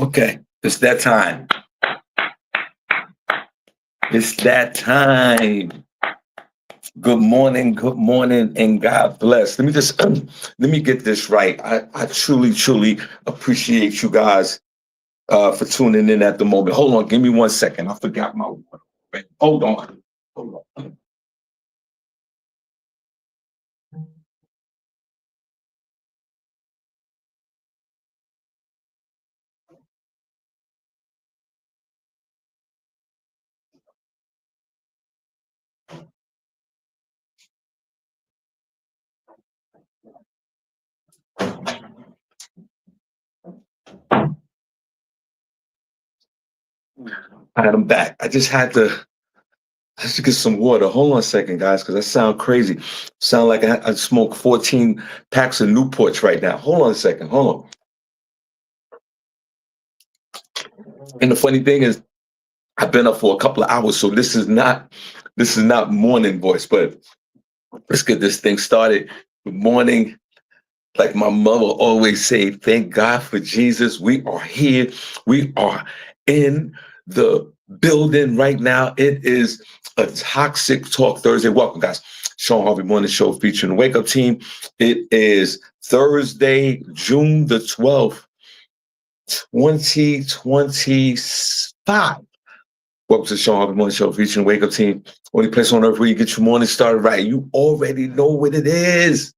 Okay, it's that time. It's that time. Good morning, and God bless. Let me just let me get this right. I truly appreciate you guys for tuning in at the moment. Hold on, give me 1 second. I forgot my water. Hold on. Hold on. All right, I'm back. I just get some water. Hold on a second, guys, because I sound crazy. Sound like I smoke 14 packs of Newports right now. Hold on a second. Hold on. And the funny thing is, I've been up for a couple of hours, so this is not morning voice, but let's get this thing started. Good morning. Like my mother always say, thank God for Jesus. We are here. We are in the building right now. It is a Toxic Talk Thursday. Welcome, guys. Shawn Harvey Morning Show featuring the Wake Up Team. It is Thursday, June the 12th, 2025. Welcome to the Shawn Harvey Morning Show featuring the Wake Up Team. Only place on earth where you get your morning started right. You already know what it is.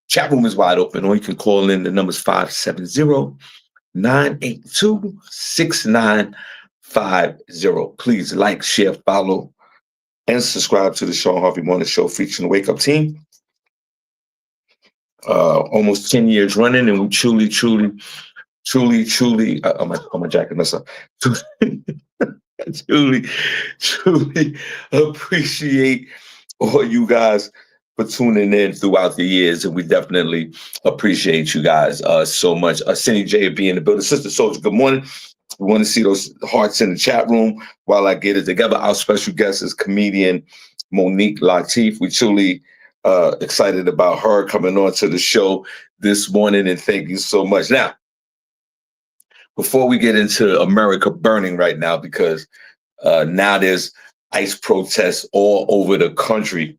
Chat room is wide open, or you can call in. The number's 570-982-6950. Please like, share, follow, and subscribe to the Shawn Harvey Morning Show featuring the Wake Up Team. Almost 10 years running, and we truly, my jacket mess up. truly appreciate all you guys for tuning in throughout the years, and we definitely appreciate you guys so much. SennyJ being in the building. Sister Soldier, good morning. We want to see those hearts in the chat room while I get it together. Our special guest is comedian Monique Latise. We truly excited about her coming on to the show this morning, and thank you so much. Now, before we get into America burning right now, because now there's ICE protests all over the country.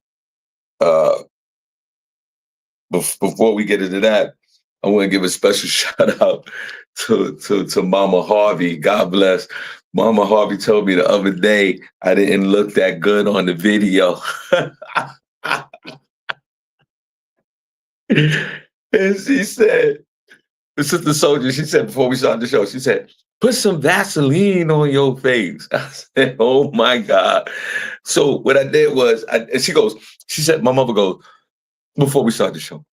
Before we get into that, I want to give a special shout out to Mama Harvey. God bless. Mama Harvey told me the other day I didn't look that good on the video. And she said, Sister Soldier, she said before we started the show, she said, put some Vaseline on your face. I said, oh my God. So what I did was, and she said, my mother goes, before we start the show.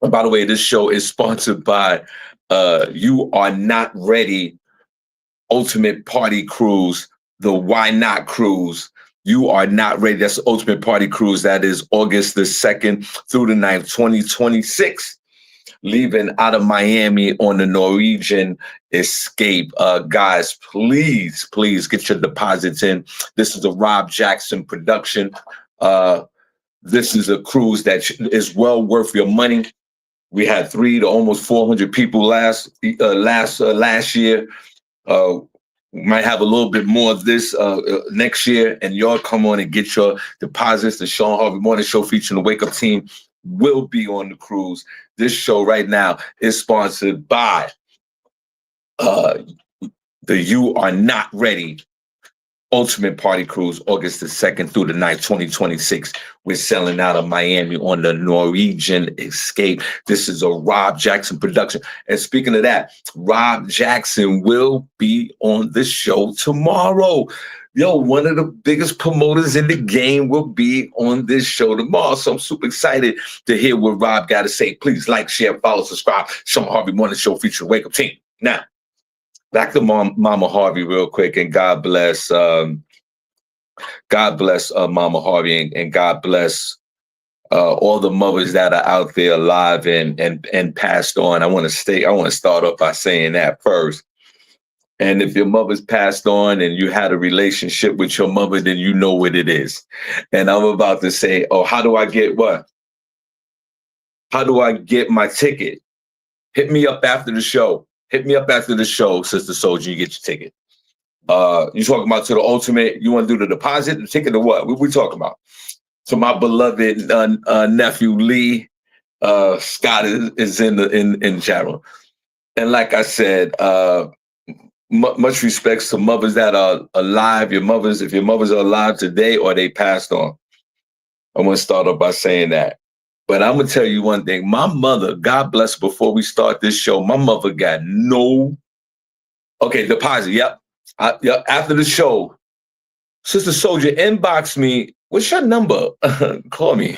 And by the way, this show is sponsored by You Are Not Ready Ultimate Party Cruise, the Why Not Cruise. You Are Not Ready. That's the Ultimate Party Cruise. That is August the 2nd through the 9th, 2026. Leaving out of Miami on the Norwegian Escape. Guys, please get your deposits in. This is a Rob Jackson production. This is a cruise that is well worth your money. We had 300 to almost 400 people last year. We might have a little bit more of this next year, and y'all come on and get your deposits. The Shawn Harvey Morning Show featuring the Wake Up Team will be on the cruise. This show right now is sponsored by the You Are Not Ready Ultimate Party Cruise, August the 2nd through the 9th, 2026. We're selling out of Miami on the Norwegian Escape. This is a Rob Jackson production. And speaking of that, Rob Jackson will be on the show tomorrow. Yo, one of the biggest promoters in the game will be on this show tomorrow. So I'm super excited to hear what Rob got to say. Please like, share, follow, subscribe. Shawn Harvey Morning Show featuring Wake Up Team. Now, back to Mama Harvey real quick, and God bless Mama Harvey, and God bless all the mothers that are out there alive and passed on. I want to start off by saying that first. And if your mother's passed on and you had a relationship with your mother, then you know what it is. And I'm about to say, oh, how do I get what? How do I get my ticket? Hit me up after the show. Hit me up after the show, Sister Soldier, you get your ticket. You talking about to the ultimate, you want to do the deposit, the ticket or what? What we talking about? So my beloved nephew, Lee, Scott is in the chat room. And like I said, much respects to mothers that are alive. If your mothers are alive today or they passed on. I want to start off by saying that. But I'm going to tell you one thing. My mother, God bless her, before we start this show, my mother got no, okay, deposit, yep. Yep. After the show, Sister Soldier, inbox me. What's your number? Call me.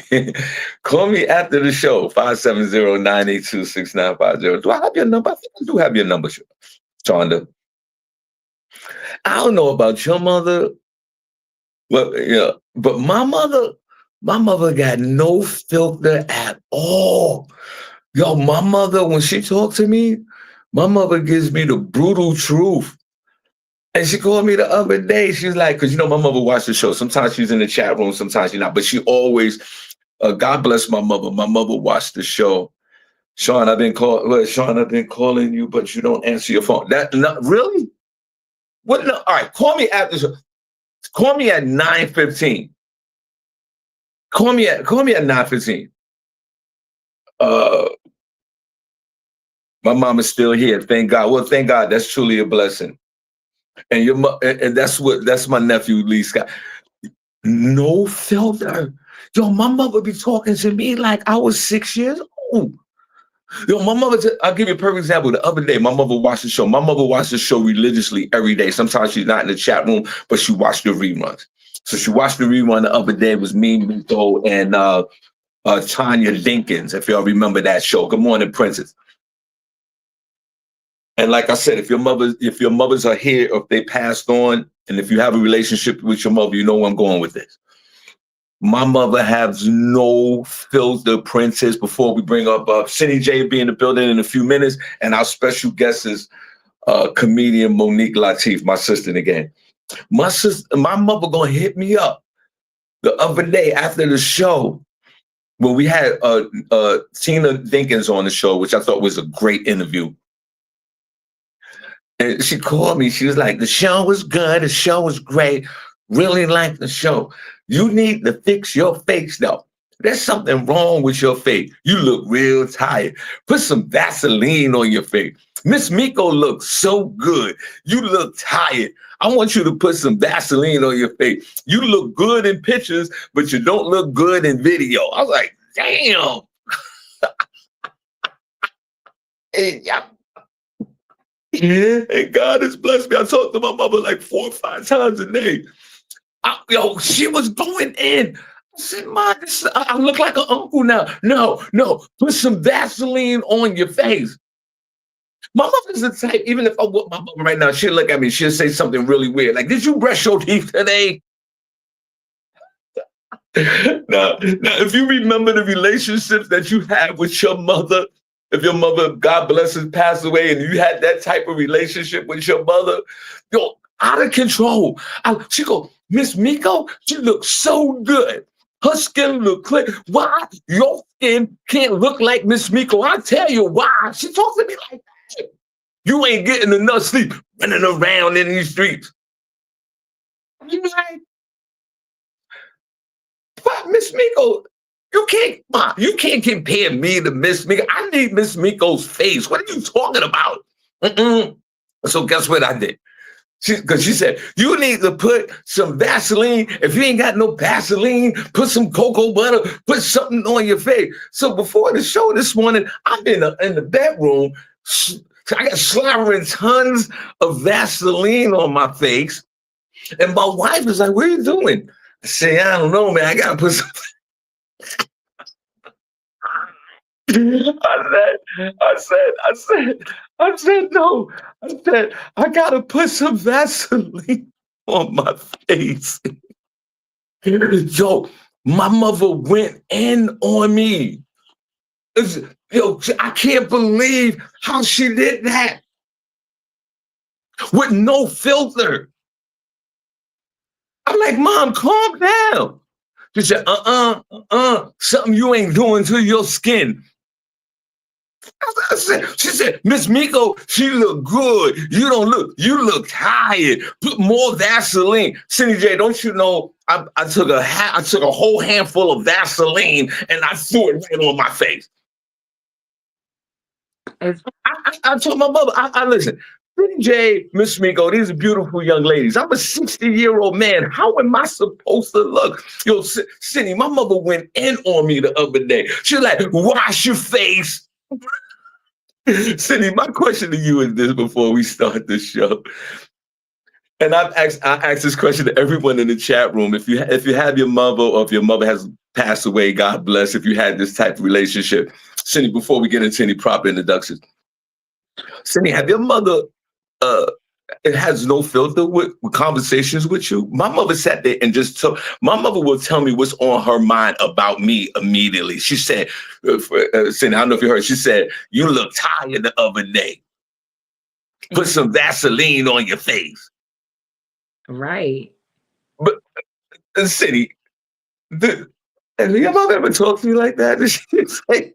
Call me after the show, 570-982-6950. Do I have your number? I think I do have your number, Shonda. I don't know about your mother, but my mother got no filter at all. Yo, my mother, when she talks to me, my mother gives me the brutal truth. And she called me the other day. She's like, because my mother watched the show. Sometimes she's in the chat room, sometimes she's not. But she always, God bless my mother. My mother watched the show. Shawn, I've been calling you, but you don't answer your phone. Really? What? No, all right, call me after the show. Call me at 9:15. Call me at 9:15. My mom is still here. Thank God. Well, thank God. That's truly a blessing. And that's my nephew, Lee Scott. No filter. Yo, my mother be talking to me like I was 6 years old. Yo, my mother, I'll give you a perfect example. The other day, my mother watched the show. My mother watched the show religiously every day. Sometimes she's not in the chat room, but she watched the reruns. So she watched the rerun the other day. It was me, Miko, and Tanya Dinkins, if y'all remember that show. Good morning, Princess. And like I said, if your mothers are here, or if they passed on, and if you have a relationship with your mother, you know where I'm going with this. My mother has no filter, Princess. Before we bring up SennyJ will be in the building in a few minutes, and our special guest is comedian Monique Latise, my sister again. My mother gonna hit me up the other day after the show when we had Tina Dinkins on the show, which I thought was a great interview. And she called me. She was like, the show was good. The show was great. Really liked the show. You need to fix your face, though. There's something wrong with your face. You look real tired. Put some Vaseline on your face. Miss Miko looks so good. You look tired. I want you to put some Vaseline on your face. You look good in pictures, but you don't look good in video. I was like, damn. And God has blessed me. I talk to my mother like 4 or 5 times a day. She was going in. I said, Mom, I look like an uncle now. No, put some Vaseline on your face. My mother's the type, even if I whoop my mother right now, she'll look at me, she'll say something really weird. Like, did you brush your teeth today? Now, if you remember the relationships that you had with your mother, if your mother, God bless her, passed away, and you had that type of relationship with your mother, out of control. She go, Miss Miko, she looks so good. Her skin look clear. Why your skin can't look like Miss Miko? I'll tell you why. She talks to me like that. You ain't getting enough sleep running around in these streets. You like, but Miss Miko, you can't compare me to Miss Miko. I need Miss Miko's face. What are you talking about? So guess what I did? Because she said, you need to put some Vaseline. If you ain't got no Vaseline, put some cocoa butter, put something on your face. So before the show this morning, I've been in the bedroom. I got slathering tons of Vaseline on my face. And my wife is like, what are you doing? I say, I don't know, man. I got to put some. I said, no. I said, I gotta put some Vaseline on my face. Yo, my mother went in on me. I can't believe how she did that. With no filter. I'm like, Mom, calm down. She said, something you ain't doing to your skin. She said, Miss Miko, she look good. You look tired. Put more Vaseline. SennyJ, don't you know I took a whole handful of Vaseline and I threw it right on my face. I told my mother, I listen, SennyJ, Miss Miko, these are beautiful young ladies. I'm a 60-year-old man. How am I supposed to look? Yo, Cindy, my mother went in on me the other day. She's like, wash your face. Cindy, my question to you is this before we start the show. And I asked this question to everyone in the chat room. If you have your mother, or if your mother has passed away, God bless, if you had this type of relationship. Cindy, before we get into any proper introductions, Cindy, have your mother it has no filter with conversations with you? My mother sat there and my mother will tell me what's on her mind about me immediately. She said, Cindy, I don't know if you heard, she said, you look tired the other day. Put some Vaseline on your face. Right. But Cindy, have your mother ever talked to you like that? Did she say,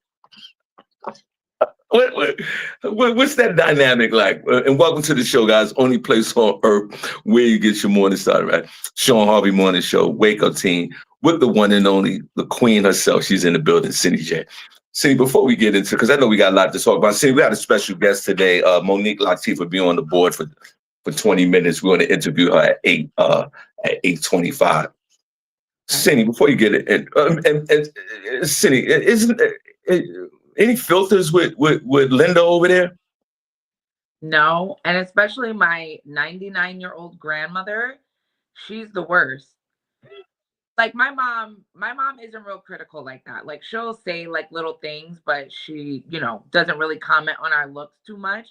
what's that dynamic like? And welcome to the show, guys. Only place on earth where you get your morning started, right? Shawn Harvey Morning Show, Wake Up Team, with the one and only, the queen herself. She's in the building, SennyJ. Cindy, before we get into, because I know we got a lot to talk about. Cindy, we got a special guest today. Monique Latise will be on the board for 20 minutes. We're going to interview her at 8:25. Cindy, before you get it, and Cindy, isn't any filters with Linda over there? No, and especially my 99-year-old grandmother, she's the worst. Like my mom isn't real critical like that. Like she'll say like little things, but she, doesn't really comment on our looks too much.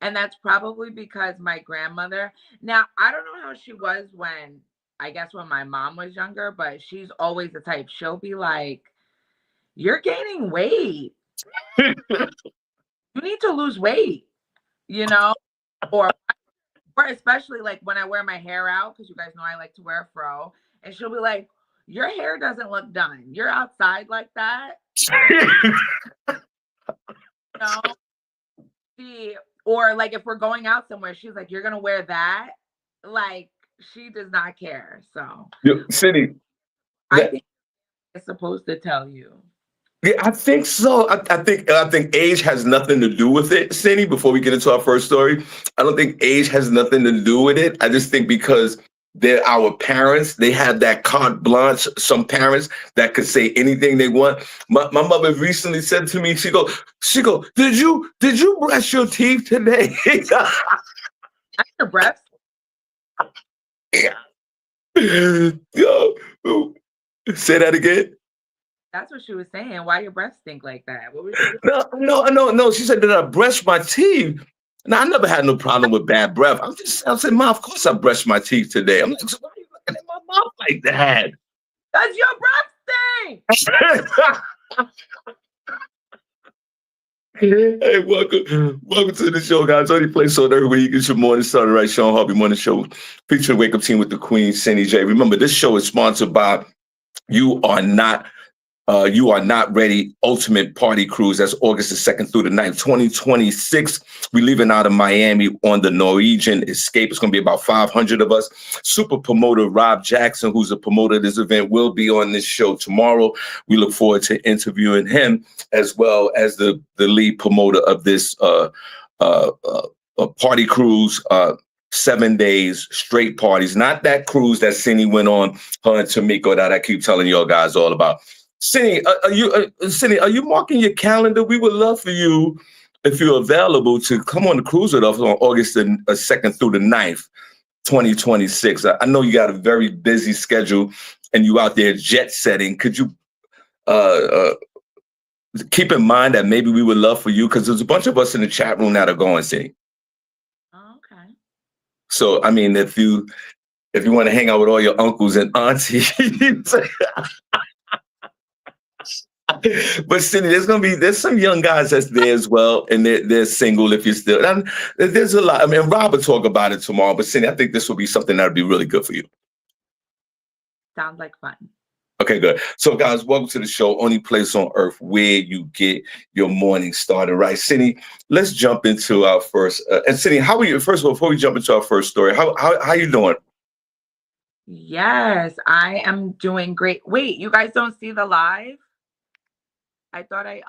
And that's probably because my grandmother, now I don't know how she was when my mom was younger, but she's always the type, she'll be like, you're gaining weight. You need to lose weight, or especially like when I wear my hair out, because you guys know I like to wear a fro, and she'll be like, your hair doesn't look done. You're outside like that. Or like if we're going out somewhere, she's like, you're gonna wear that. Like she does not care. So Cindy, I think it's supposed to tell you. Yeah, I think so. I think age has nothing to do with it, Cindy. Before we get into our first story, I don't think age has nothing to do with it. I just think because they're our parents, they have that carte blanche. Some parents that could say anything they want. My mother recently said to me, she go, did you brush your teeth today? Your breath? Yeah. Yo, say that again. That's what she was saying. Why your breath stink like that? What was No. She said, did I brush my teeth? Now, I never had no problem with bad breath. I said, Mom, of course I brushed my teeth today. I'm like, so why are you looking at my mouth like that? Because your breath stinks. Hey, welcome to the show, guys. Only place on earth where you get your morning started, right? Shawn Harvey Morning Show, featuring Wake Up Team with the Queen, SennyJ. Remember, this show is sponsored by You Are Not Ready Ultimate Party Cruise. That's August the 2nd through the 9th, 2026. We're leaving out of Miami on the Norwegian Escape. It's going to be about 500 of us. Super promoter Rob Jackson, who's a promoter of this event, will be on this show tomorrow. We look forward to interviewing him, as well as the lead promoter of this party cruise. 7 days, straight parties. Not that cruise that Cindy went on, her and Tamiko, that I keep telling y'all guys all about. Cindy, are you marking your calendar? We would love for you, if you're available, to come on the cruise with us on August the 2nd through the 9th, 2026. I know you got a very busy schedule and you out there jet setting. Could you keep in mind that maybe we would love for you, because there's a bunch of us in the chat room that are going, Cindy. Oh, okay. So, I mean, if you want to hang out with all your uncles and aunties. But Cindy, there's some young guys that's there as well, and they're single. If you're still, there's a lot. I mean, Rob will talk about it tomorrow. But Cindy, I think this will be something that would be really good for you. Sounds like fun. Okay, good. So, guys, welcome to the show. Only place on earth where you get your morning started, right? Cindy, let's jump into our first. And Cindy, how are you? First of all, before we jump into our first story, how you doing? Yes, I am doing great. Wait, you guys don't see the live? I thought I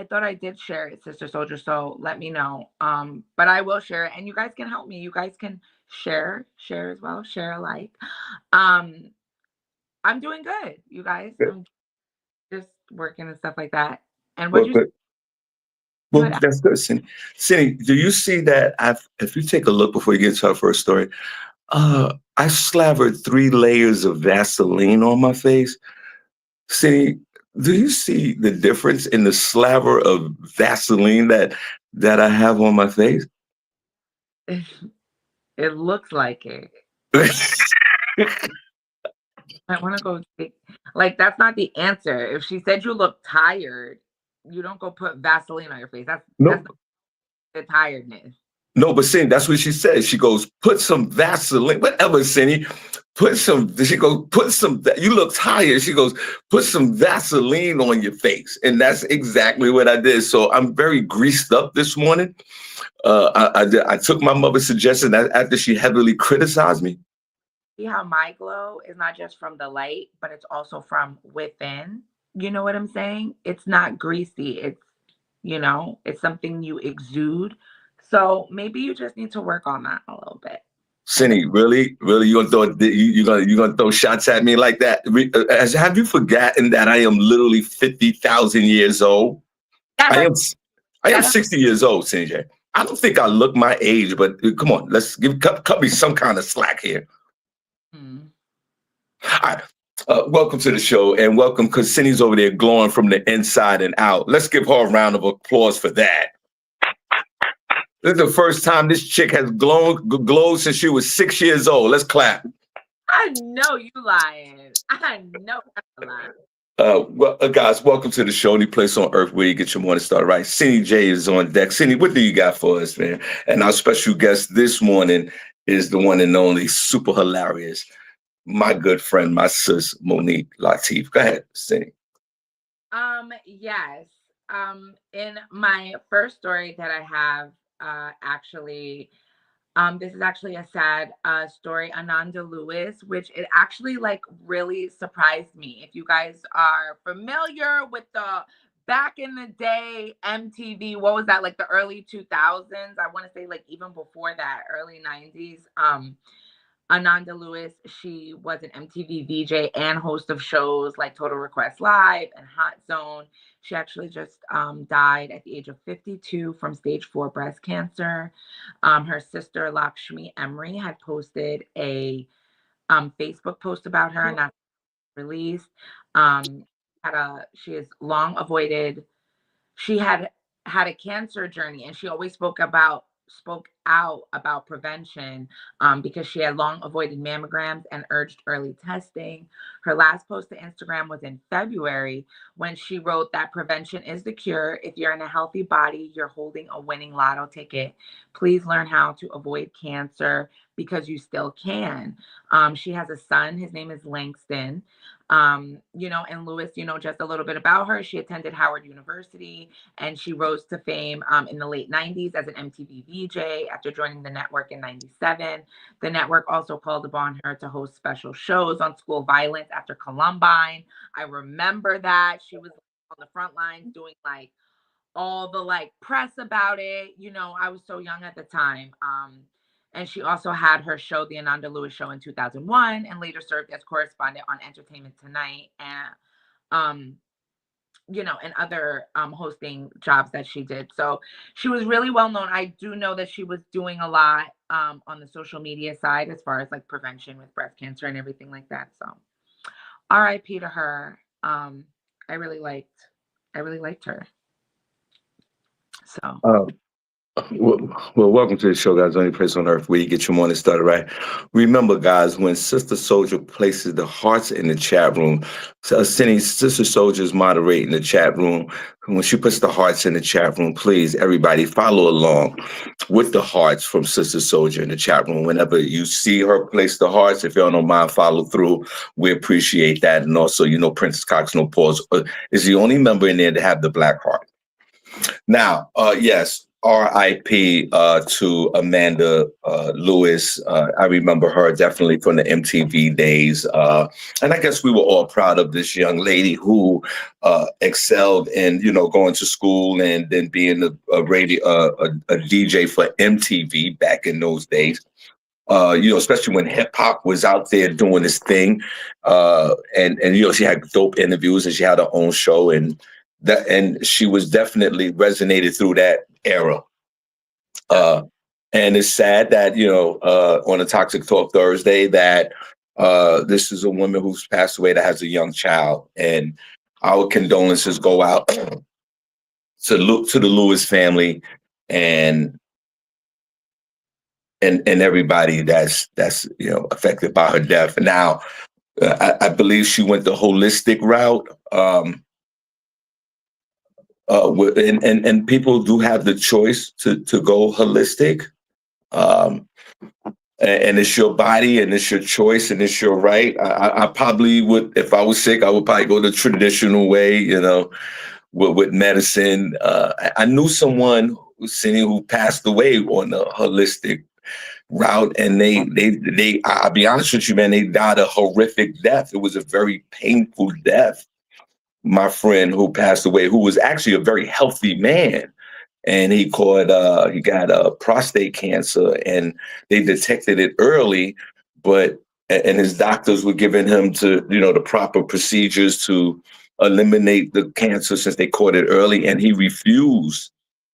thought I did share it, Sister Soldier, so let me know. But I will share it and you guys can help me. You guys can share as well, share alike. Um, I'm doing good, you guys. Good. I'm just working and stuff like that. And what Well, you good. good? Well, that's good, Cindy. Cindy, do you see that? If you take a look before you get to our first story, I slathered 3 layers of Vaseline on my face. Cindy, do you see the difference in the slaver of Vaseline that I have on my face? It looks like it. I want to go take, like that's not the answer. If she said you look tired, you don't go put Vaseline on your face. That's No, not the tiredness. no, but Cindy, that's what she said. She goes, put some Vaseline, whatever, Cindy. She goes, you look tired. She goes, put some Vaseline on your face. And that's exactly what I did. So I'm very greased up this morning. I took my mother's suggestion after she heavily criticized me. See how my glow is not just from the light, but it's also from within. You know what I'm saying? It's not greasy. It's something you exude. So maybe you just need to work on that a little bit. And Cindy, really, really, you gonna throw shots at me like that? Have you forgotten that I am literally 50,000 years old? that I has am I am that has 60 years old, SennyJ. I don't think I look my age, but come on, let's cut me some kind of slack here. hmm. All right. Welcome to the show, and welcome because Cindy's over there glowing from the inside and out. Let's give her a round of applause for that. This is the first time this chick has glowed since she was 6 years old. Let's clap. I know you lying. I know you're lying. Guys, welcome to the show. Any place on earth where you get your morning started, right? SennyJ is on deck. Cindy, what do you got for us, man? And our special guest this morning is the one and only, super hilarious, my good friend, my sis, Monique Latise. Go ahead, Cindy. Yes. In my first story that I have, actually, this is actually a sad story. Ananda Lewis, which it actually like really surprised me. If you guys are familiar with the back in the day MTV, what was that, like the early 2000s? I want to say like even before that, early 90s. Ananda Lewis, she was an MTV VJ and host of shows like Total Request Live and Hot Zone. She actually just died at the age of 52 from stage 4 breast cancer. Her sister, Lakshmi Emery, had posted a Facebook post about her, and that's released. She has long avoided she had a cancer journey and she always spoke out about prevention, because she had long avoided mammograms and urged early testing. Her last post to Instagram was in February when she wrote that prevention is the cure. If you're in a healthy body, you're holding a winning lotto ticket. Please learn how to avoid cancer because you still can. She has a son. His name is Langston. And Lewis, just a little bit about her. She attended Howard University and she rose to fame in the late 90s as an MTV VJ after joining the network in 97. The network also called upon her to host special shows on school violence after Columbine. I remember that. She was on the front lines doing like all the like press about it. I was so young at the time. And she also had her show, The Ananda Lewis Show, in 2001, and later served as correspondent on Entertainment Tonight um, and other hosting jobs that she did. So she was really well known. I do know that she was doing a lot on the social media side as far as like prevention with breast cancer and everything like that. So RIP to her. I really liked her. So Well, welcome to the show, guys. Only place on earth where you get your morning started right. Remember, guys, when Sister Soldier places the hearts in the chat room, Cindy, Sister Soldier is moderating the chat room. When she puts the hearts in the chat room, please, everybody, follow along with the hearts from Sister Soldier in the chat room. Whenever you see her place the hearts, if y'all don't mind, follow through. We appreciate that. And also, Princess Cox No Pause is the only member in there to have the black heart. Now, yes, RIP to Amanda Lewis. I remember her definitely from the MTV days. And I guess we were all proud of this young lady who excelled in, going to school and then being a DJ for MTV back in those days. Especially when hip hop was out there doing this thing, and she had dope interviews and she had her own show, and she was definitely resonated through that era. And it's sad that on a Toxic Talk Thursday that this is a woman who's passed away that has a young child, and our condolences go out to the Lewis family and everybody that's affected by her death. Now, I believe she went the holistic route. And people do have the choice to go holistic. And it's your body and it's your choice and it's your right. I probably would, if I was sick, I would probably go the traditional way, with medicine. I knew someone who passed away on the holistic route, and I'll be honest with you, man, they died a horrific death. It was a very painful death. My friend who passed away, who was actually a very healthy man, and he got prostate cancer, and they detected it early, and his doctors were giving him the proper procedures to eliminate the cancer since they caught it early, and he refused.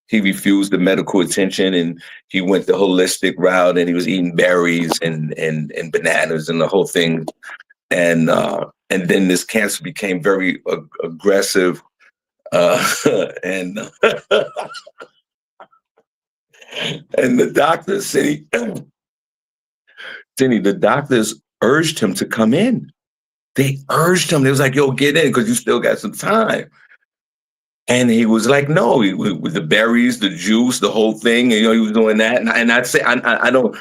He refused the medical attention, and he went the holistic route, and he was eating berries and bananas and the whole thing. And then this cancer became very aggressive, and and the doctors, the doctors urged him to come in. They urged him. They was like, "Yo, get in because you still got some time." And he was like, "No," with the berries, the juice, the whole thing. And, he was doing that. And I'd say, I don't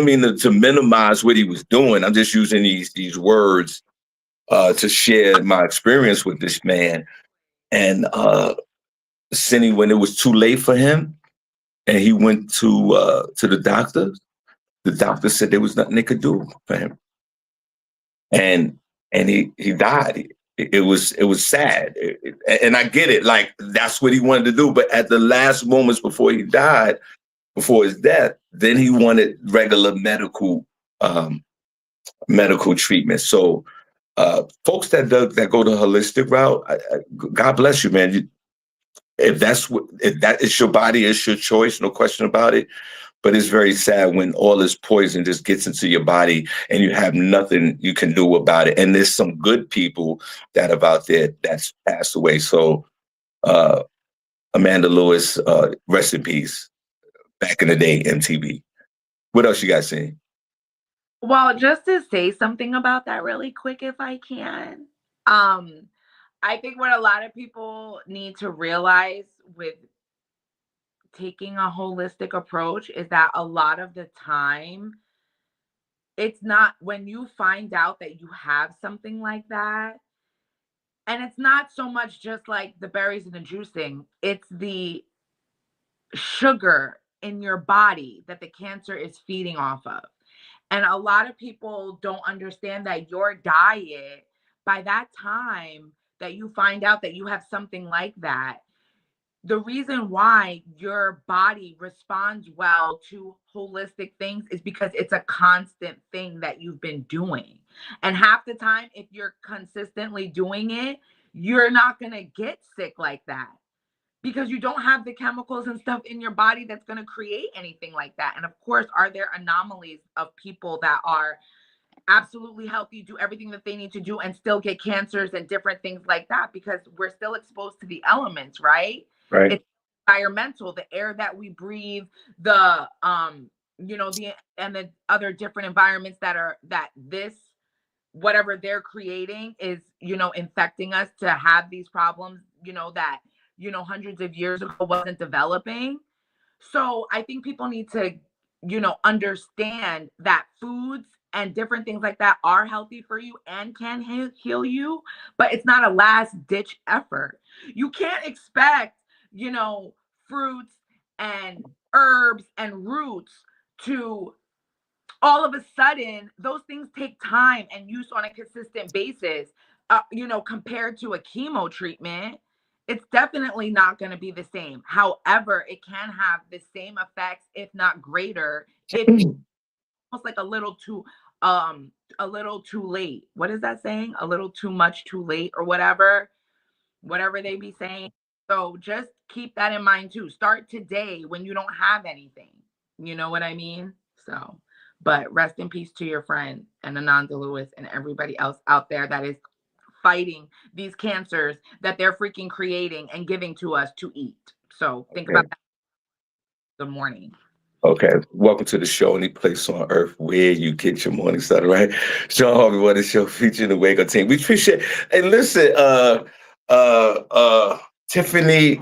mean to minimize what he was doing. I'm just using these words to share my experience with this man. And Cindy, when it was too late for him, and he went to the doctor said there was nothing they could do for him, and he died. It was sad, and I get it. Like, that's what he wanted to do, but at the last moments before he died, before his death, then he wanted regular medical treatment. So, folks that go the holistic route, God bless you, man. If that is your body, it's your choice, no question about it. But it's very sad when all this poison just gets into your body and you have nothing you can do about it. And there's some good people that are out there that's passed away. So, Amanda Lewis, rest in peace. Back in the day, MTV. What else you guys seen? Well, just to say something about that really quick, if I can. I think what a lot of people need to realize with taking a holistic approach is that a lot of the time, it's not when you find out that you have something like that, and it's not so much just like the berries and the juicing, it's the sugar in your body that the cancer is feeding off of. And a lot of people don't understand that your diet, by that time that you find out that you have something like that, the reason why your body responds well to holistic things is because it's a constant thing that you've been doing. And half the time, if you're consistently doing it, you're not going to get sick like that because you don't have the chemicals and stuff in your body that's going to create anything like that. And of course, are there anomalies of people that are absolutely healthy, do everything that they need to do and still get cancers and different things like that because we're still exposed to the elements, right? Right. It's environmental, the air that we breathe, the the other different environments that this whatever they're creating is, infecting us to have these problems, that, hundreds of years ago wasn't developing. So I think people need to, understand that foods and different things like that are healthy for you and can heal you, but it's not a last ditch effort. You can't expect, fruits and herbs and roots to all of a sudden, those things take time and use on a consistent basis. Compared to a chemo treatment, it's definitely not going to be the same. However, it can have the same effects, if not greater, if it's almost like a little too late. What is that saying? A little too much too late or whatever they be saying. So just keep that in mind too. Start today when you don't have anything. You know what I mean? So, but rest in peace to your friend and Ananda Lewis and everybody else out there that is fighting these cancers that they're freaking creating and giving to us to eat. So think about that. Good morning. Okay, welcome to the show, any place on earth where you get your morning started, right? Shawn Harvey, what is show featuring the Wake Up team. We appreciate. And listen, Tiffany,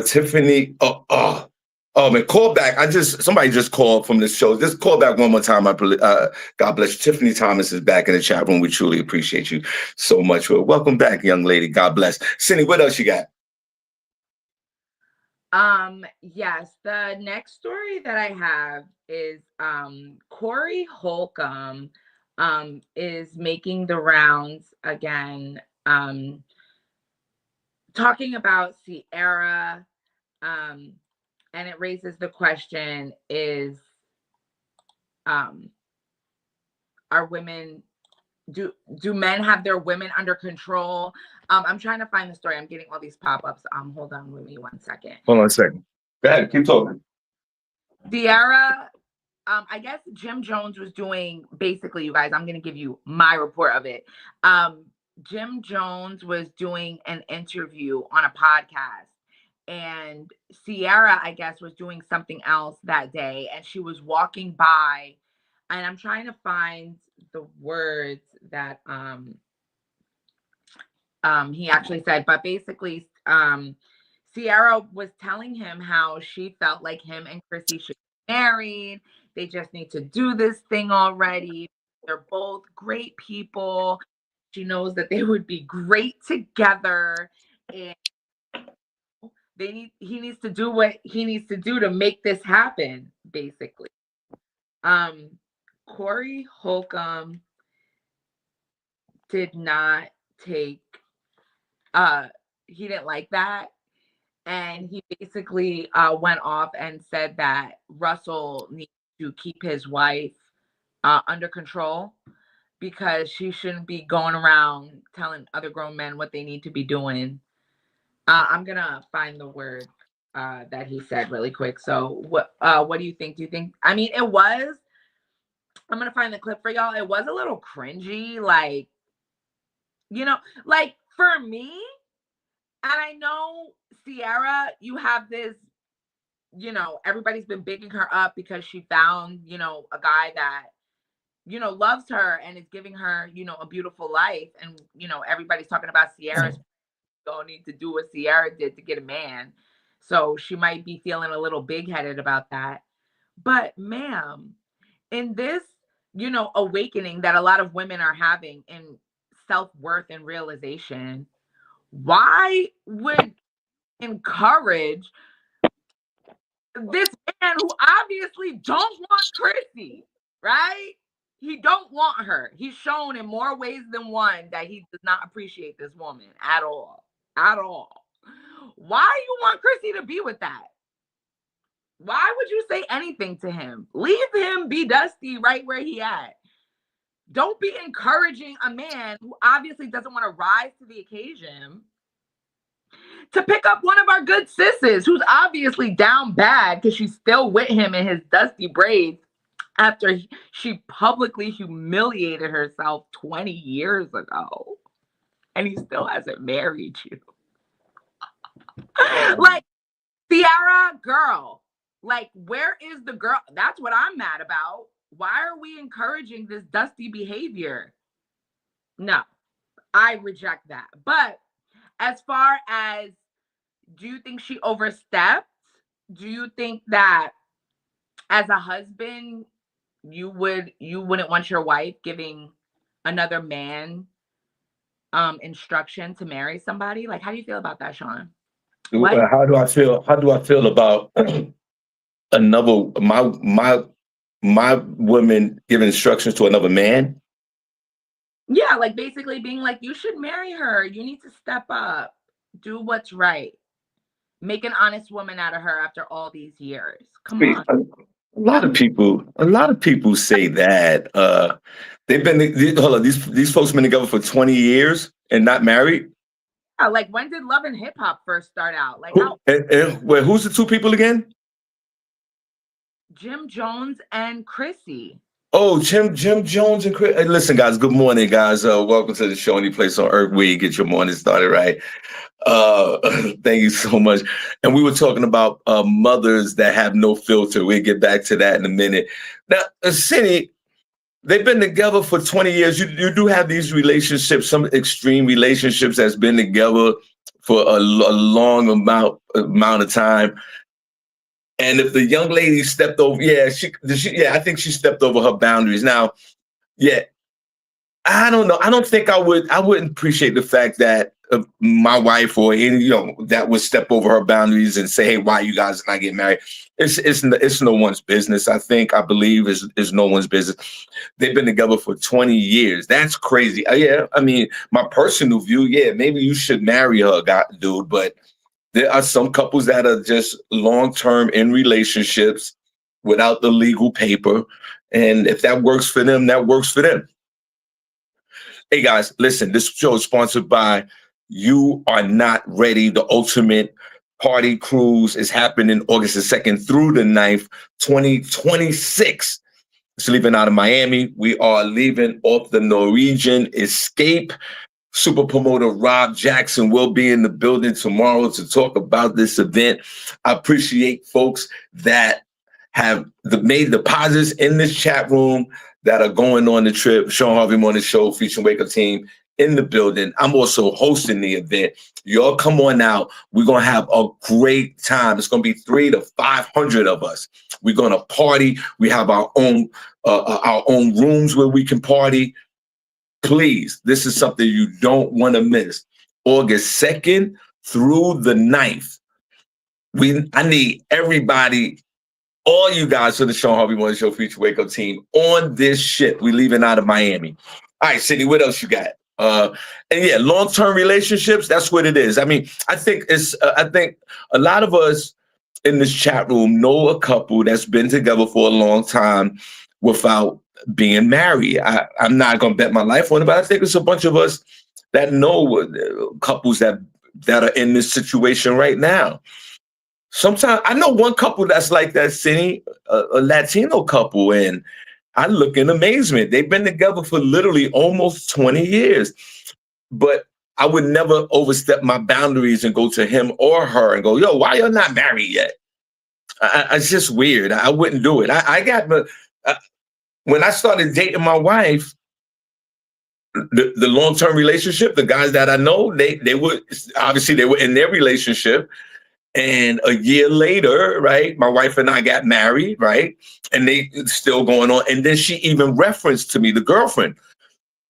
Tiffany, oh man, call back. Somebody just called from this show. Just call back one more time. God bless you. Tiffany Thomas is back in the chat room. We truly appreciate you so much. Well, welcome back, young lady. God bless. Cindy, what else you got? Yes, the next story that I have is Corey Holcomb is making the rounds again, talking about Sierra, and it raises the question, is are women, do men have their women under control? I'm trying to find the story. I'm getting all these pop-ups. Hold on with me 1 second. Hold on a second. Go ahead, keep talking. Sierra, I guess Jim Jones was doing, basically, you guys, I'm going to give you my report of it. Jim Jones was doing an interview on a podcast, and Sierra, I guess, was doing something else that day, and she was walking by, and I'm trying to find the words that he actually said, but basically, Sierra was telling him how she felt like him and Chrissy should be married. They just need to do this thing already. They're both great people. She knows that they would be great together, and he needs to do what he needs to do to make this happen, basically. Corey Holcomb did not take he didn't like that, and he basically went off and said that Russell needs to keep his wife under control, because she shouldn't be going around telling other grown men what they need to be doing. I'm gonna find the word that he said really quick. So what do you think? I mean, it was, I'm gonna find the clip for y'all. It was a little cringy, like, like for me, and I know Sierra, you have this, everybody's been bigging her up because she found, a guy that, loves her and is giving her, a beautiful life. And, everybody's talking about Sierra's don't need to do what Sierra did to get a man. So she might be feeling a little big-headed about that. But ma'am, in this, awakening that a lot of women are having in self-worth and realization, why would encourage this man who obviously don't want Chrissy, right? He don't want her. He's shown in more ways than one that he does not appreciate this woman at all. At all. Why you want Chrissy to be with that? Why would you say anything to him? Leave him be Dusty right where he at. Don't be encouraging a man who obviously doesn't want to rise to the occasion to pick up one of our good sisters who's obviously down bad because she's still with him in his dusty braids after she publicly humiliated herself 20 years ago. And he still hasn't married you. Like, Ciara, girl, like, where is the girl? That's what I'm mad about. Why are we encouraging this dusty behavior? No, I reject that. But as far as, do you think she overstepped? Do you think that as a husband, you wouldn't want your wife giving another man instruction to marry somebody? Like, how do you feel about that, Shawn? What? How do I feel? How do I feel about another my woman giving instructions to another man? Yeah, like basically being like, you should marry her. You need to step up, do what's right, make an honest woman out of her after all these years. Come Wait, on. a lot of people say that. They've been hold on, these folks been together for 20 years and not married. Yeah, like, when did Love and Hip Hop first start out? Like, how? Wait, who's the two people again? Jim Jones and Chrissy. Oh, Jim Jones and Chris. Hey, listen, guys. Good morning, guys. Welcome to the show. Any place on earth where you get your morning started right. Uh, thank you so much. And we were talking about mothers that have no filter. We'll get back to that in a minute. Now, Cindy, they've been together for 20 years. You do have these relationships, some extreme relationships that's been together for a long amount of time. And if the young lady stepped over, I think she stepped over her boundaries. Now, yeah, I don't know. I don't think I wouldn't appreciate the fact that my wife or any, that would step over her boundaries and say, "Hey, why you guys not getting married?" It's no one's business. I believe is no one's business. They've been together for 20 years. That's crazy. Yeah, I mean, my personal view, yeah, maybe you should marry her, dude. But there are some couples that are just long term in relationships without the legal paper, and if that works for them, that works for them. Hey guys, listen, this show is sponsored by You Are Not Ready. The ultimate party cruise is happening August the 2nd through the 9th, 2026. It's leaving out of Miami. We are leaving off the Norwegian Escape. Super promoter Rob Jackson will be in the building tomorrow to talk about this event. I appreciate folks that have made deposits in this chat room that are going on the trip. Shawn Harvey Morning Show featuring Wake Up Team in the building. I'm also hosting the event. Y'all come on out. We're going to have a great time. It's going to be 300 to 500 of us. We're going to party. We have our own rooms where we can party. Please, this is something you don't want to miss. August 2nd through the 9th. I need everybody, all you guys for the Shawn Harvey Morning Show Future Wake Up Team on this ship. We leaving out of Miami. All right, Cindy, what else you got? And yeah, long-term relationships, that's what it is. I mean, I think a lot of us in this chat room know a couple that's been together for a long time without being married. I'm not going to bet my life on it, but I think it's a bunch of us that know couples that are in this situation right now. Sometimes I know one couple that's like that, Cindy, a Latino couple, and I look in amazement. They've been together for literally almost 20 years, but I would never overstep my boundaries and go to him or her and go, "Yo, why you're not married yet?" It's just weird. I wouldn't do it. When I started dating my wife, the long-term relationship, the guys that I know, they were obviously they were in their relationship. And a year later, right, my wife and I got married, right? And they still going on. And then she even referenced to me, the girlfriend.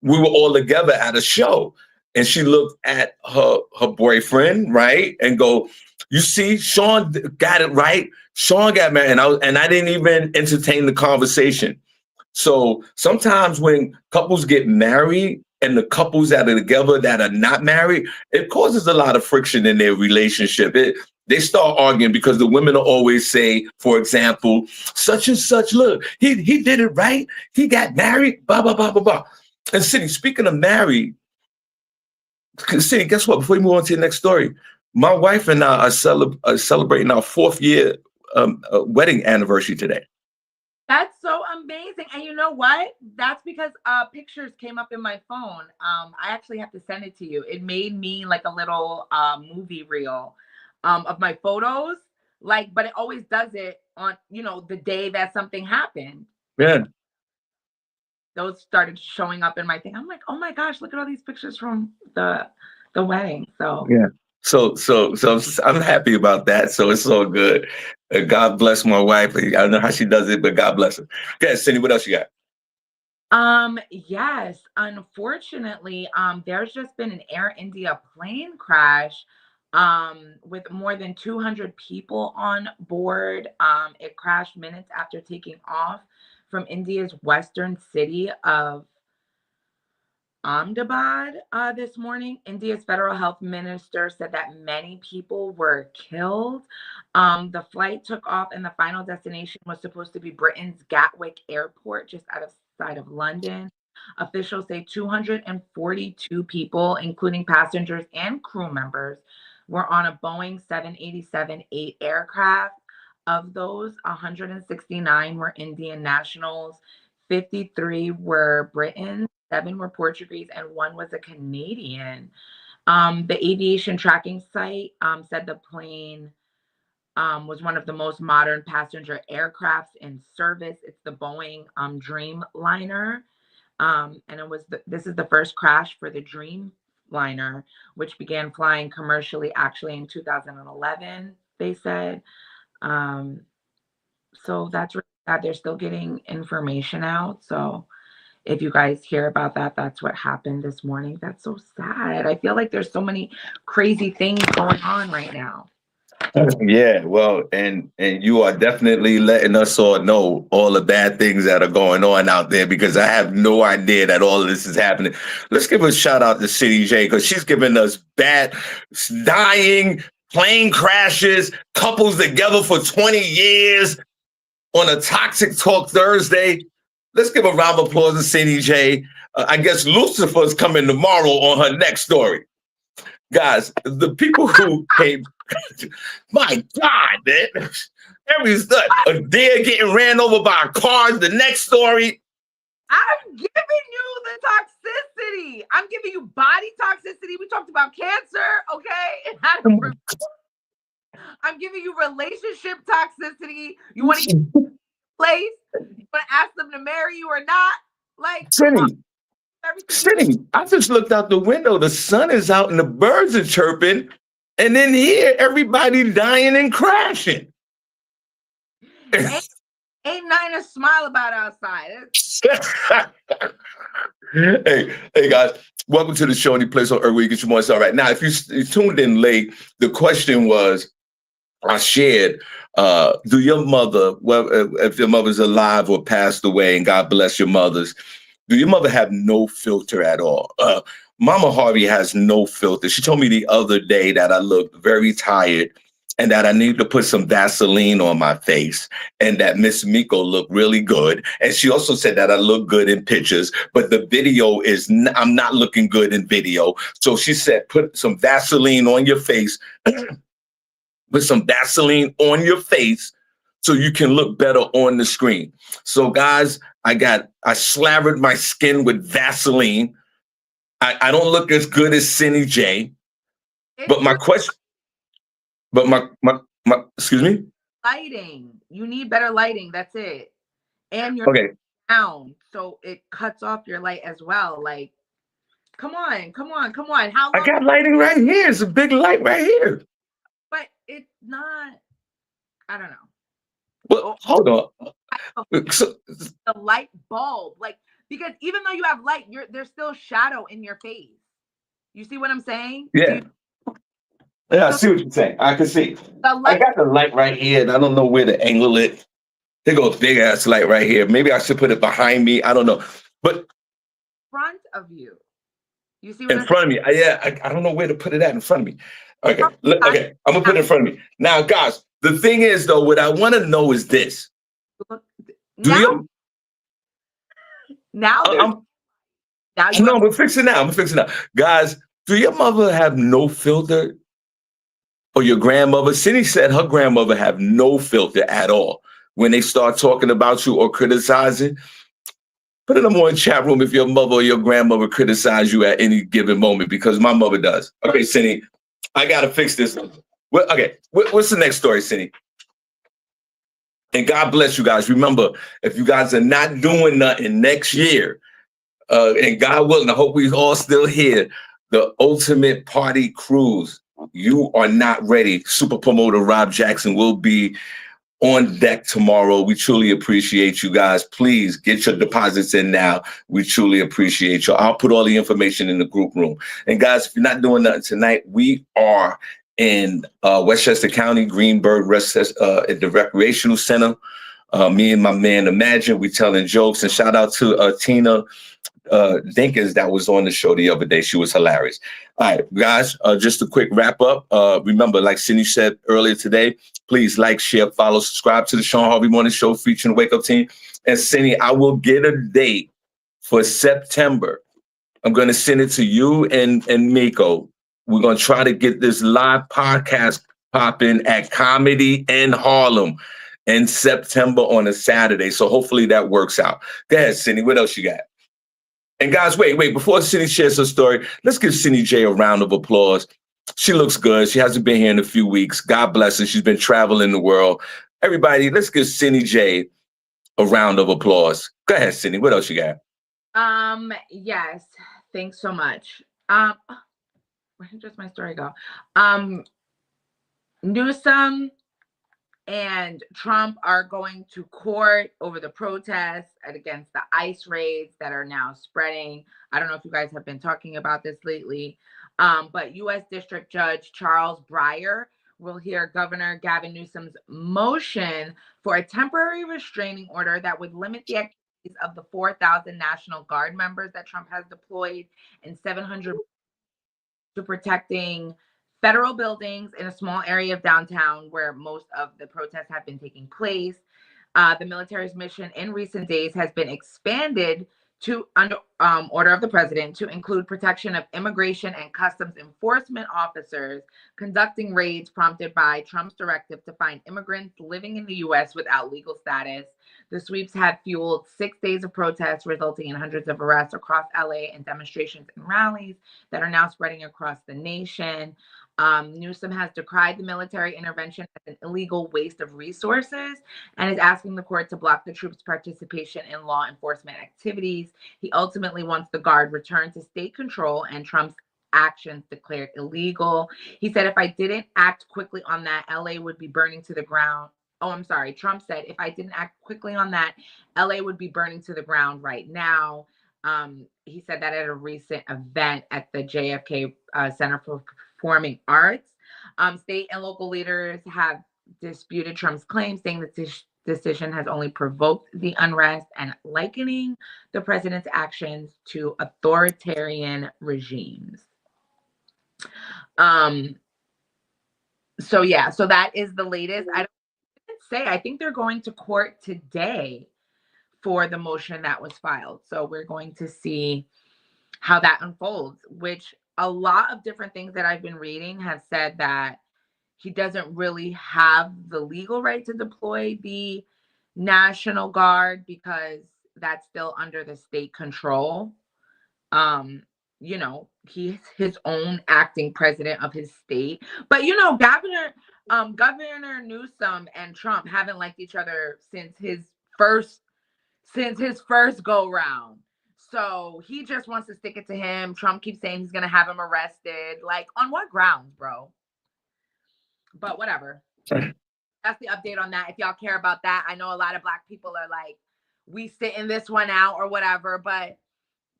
We were all together at a show. And she looked at her boyfriend, right? And go, "You see, Shawn got it right. Shawn got married." And I didn't even entertain the conversation. So sometimes when couples get married and the couples that are together that are not married, it causes a lot of friction in their relationship. They start arguing because the women will always say, for example, such and such, look, he did it right. He got married, blah, blah, blah, blah, blah. And Cindy, speaking of married, Cindy, guess what? Before we move on to the next story, my wife and I are celebrating our 4th year wedding anniversary today. That's so amazing. And you know what? That's because pictures came up in my phone. I actually have to send it to you. It made me like a little movie reel of my photos. Like, but it always does it on, you know, the day that something happened. Yeah. Those started showing up in my thing. I'm like, oh my gosh, look at all these pictures from the wedding. So Yeah. So I'm happy about that. So it's all good. God bless my wife. I don't know how she does it, but God bless her. Okay, Cindy, what else you got? Yes, unfortunately, there's just been an Air India plane crash, with more than 200 people on board. It crashed minutes after taking off from India's western city of Ahmedabad this morning. India's federal health minister said that many people were killed. The flight took off, and the final destination was supposed to be Britain's Gatwick Airport, just outside of London. Officials say 242 people, including passengers and crew members, were on a Boeing 787-8 aircraft. Of those, 169 were Indian nationals, 53 were Britons, 7 were Portuguese, and 1 was a Canadian. The aviation tracking site said the plane was one of the most modern passenger aircrafts in service. It's the Boeing Dreamliner. And this is the first crash for the Dreamliner, which began flying commercially actually in 2011, they said. So that's really sad. They're still getting information out. So if you guys hear about that, that's what happened this morning. That's so sad. I feel like there's so many crazy things going on right now. Yeah, well, and you are definitely letting us all know all the bad things that are going on out there because I have no idea that all of this is happening. Let's give a shout out to SennyJ because she's giving us bad, dying, plane crashes, couples together for 20 years on a Toxic Talk Thursday. Let's give a round of applause to SennyJ. I guess Lucifer's coming tomorrow on her next story. Guys, the people who came, my God, man. A deer getting ran over by a car. The next story. I'm giving you the toxicity. I'm giving you body toxicity. We talked about cancer, okay? I'm giving you relationship toxicity. You want to get place? You want to ask them to marry you or not? Like, Cindy, I just looked out the window. The sun is out and the birds are chirping. And then here, everybody dying and crashing. Ain't nothing to smile about outside. Hey guys, welcome to the show. Any place on earth where you get your morning start right now. If you tuned in late, the question was, I shared, do your mother, well, if your mother's alive or passed away, and God bless your mothers, do your mother have no filter at all? Mama Harvey has no filter. She told me the other day that I looked very tired and that I need to put some Vaseline on my face and that Miss Miko looked really good. And she also said that I look good in pictures, but the video is, I'm not looking good in video. So she said, put some Vaseline on your face, put some Vaseline on your face so you can look better on the screen. So guys, I slathered my skin with Vaseline. I don't look as good as SennyJ, but my question, but my excuse me? Lighting. You need better lighting. That's it. And you're okay down, so it cuts off your light as well. Like, come on. How long? I got lighting right here. It's a big light right here. But it's not, I don't know. Well, hold on. So, the light bulb, like, because even though you have light, there's still shadow in your face. You see what I'm saying? Yeah. Yeah, I see what you're saying. I can see. I got the light right here, and I don't know where to angle it. There goes big ass light right here. Maybe I should put it behind me. I don't know. But front of you. You see what in front of me. Yeah, I don't know where to put it at in front of me. Okay. Okay. I'm gonna put it in front of me. Now, guys, the thing is though, what I want to know is this. Now we're fixing now. Guys, do your mother have no filter? Or your grandmother? Cindy said her grandmother have no filter at all. When they start talking about you or criticizing, put it in the morning chat room if your mother or your grandmother criticize you at any given moment, because my mother does. Okay, Cindy, I gotta fix this. Well, okay. What's the next story, Cindy? And God bless you guys. Remember, if you guys are not doing nothing next year, and God willing, I hope we all still here. The ultimate party cruise. You are not ready. Super promoter Rob Jackson will be on deck tomorrow. We truly appreciate you guys. Please get your deposits in now. We truly appreciate you. I'll put all the information in the group room. And guys, if you're not doing nothing tonight, we are in Westchester County, Greenberg, at the Recreational Center. Me and my man Imagine, we telling jokes. And shout out to Tina Dinkins that was on the show the other day. She was hilarious. All right, guys, just a quick wrap up. Remember, like Cindy said earlier today, please like, share, follow, subscribe to the Shawn Harvey Morning Show featuring the Wake Up Team. And Cindy, I will get a date for September. I'm going to send it to you and Miko. We're going to try to get this live podcast popping at Comedy in Harlem in September on a Saturday. So hopefully that works out. Go ahead, Cindy. What else you got? And guys, wait, before Cindy shares her story, let's give SennyJ a round of applause. She looks good. She hasn't been here in a few weeks. God bless her. She's been traveling the world. Everybody, let's give SennyJ a round of applause. Go ahead, Cindy. What else you got? Yes. Thanks so much. Where did just my story go? Newsom and Trump are going to court over the protests and against the ICE raids that are now spreading. I don't know if you guys have been talking about this lately, but U.S. District Judge Charles Breyer will hear Governor Gavin Newsom's motion for a temporary restraining order that would limit the activities of the 4,000 National Guard members that Trump has deployed and 700 to protecting federal buildings in a small area of downtown where most of the protests have been taking place. The military's mission in recent days has been expanded to, under order of the president, to include protection of immigration and customs enforcement officers conducting raids prompted by Trump's directive to find immigrants living in the U.S. without legal status. The sweeps have fueled 6 days of protests, resulting in hundreds of arrests across LA and demonstrations and rallies that are now spreading across the nation. Newsom has decried the military intervention as an illegal waste of resources and is asking the court to block the troops' participation in law enforcement activities. He ultimately wants the Guard returned to state control and Trump's actions declared illegal. He said, if I didn't act quickly on that, LA would be burning to the ground. Oh, I'm sorry. Trump said, if I didn't act quickly on that, LA would be burning to the ground right now. He said that at a recent event at the JFK Center for Performing Arts. State and local leaders have disputed Trump's claim, saying that this decision has only provoked the unrest and likening the president's actions to authoritarian regimes. So that is the latest. I think they're going to court today for the motion that was filed. So we're going to see how that unfolds, which a lot of different things that I've been reading have said that he doesn't really have the legal right to deploy the National Guard because that's still under the state control. He's his own acting president of his state. But Governor Newsom and Trump haven't liked each other since his first go round. So he just wants to stick it to him. Trump keeps saying he's gonna have him arrested. Like, on what grounds, bro? But whatever. That's the update on that. If y'all care about that, I know a lot of Black people are like, we sitting this one out or whatever, but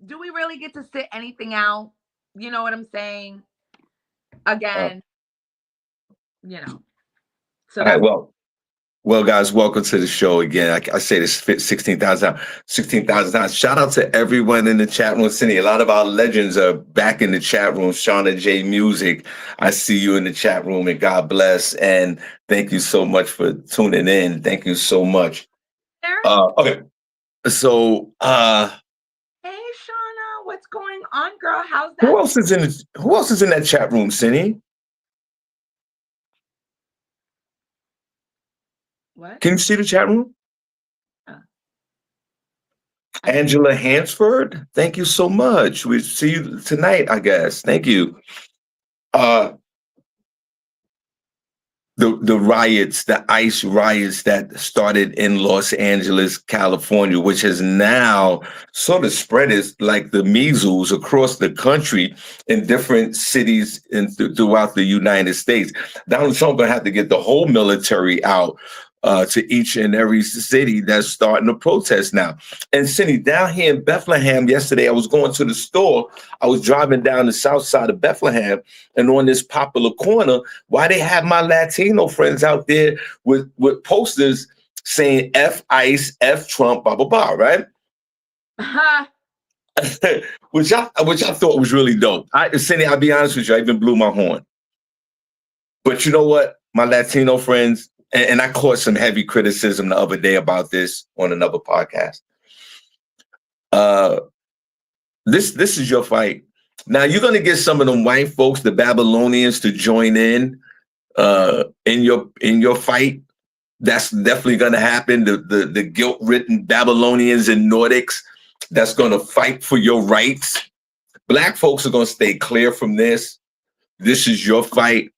do we really get to sit anything out? You know what I'm saying? Again, So all right, well, guys, welcome to the show again. I say this 16,000 times. Shout out to everyone in the chat room. Cindy, a lot of our legends are back in the chat room. Shawn J Music, I see you in the chat room, and God bless. And thank you so much for tuning in. Thank you so much. Okay, so hey, Shauna, what's going on, girl? How's that? Who else is in that chat room, Cindy? What? Can you see the chat room? Angela Hansford, thank you so much. We see you tonight, I guess. Thank you. the riots, the ICE riots that started in Los Angeles, California, which has now sort of spread as like the measles across the country in different cities throughout the United States. Donald Trump gonna have to get the whole military out to each and every city that's starting to protest now. And Cindy, down here in Bethlehem yesterday, I was going to the store. I was driving down the south side of Bethlehem, and on this popular corner, why they have my Latino friends out there with posters saying F ICE, F Trump, blah, blah, blah, right? which I thought was really dope. Cindy, I'll be honest with you, I even blew my horn. But you know what? My Latino friends, and I caught some heavy criticism the other day about this on another podcast. This is your fight. Now you're gonna get some of them white folks, the Babylonians, to join in your fight. That's definitely gonna happen. The guilt-ridden Babylonians and Nordics that's gonna fight for your rights. Black folks are gonna stay clear from this. This is your fight.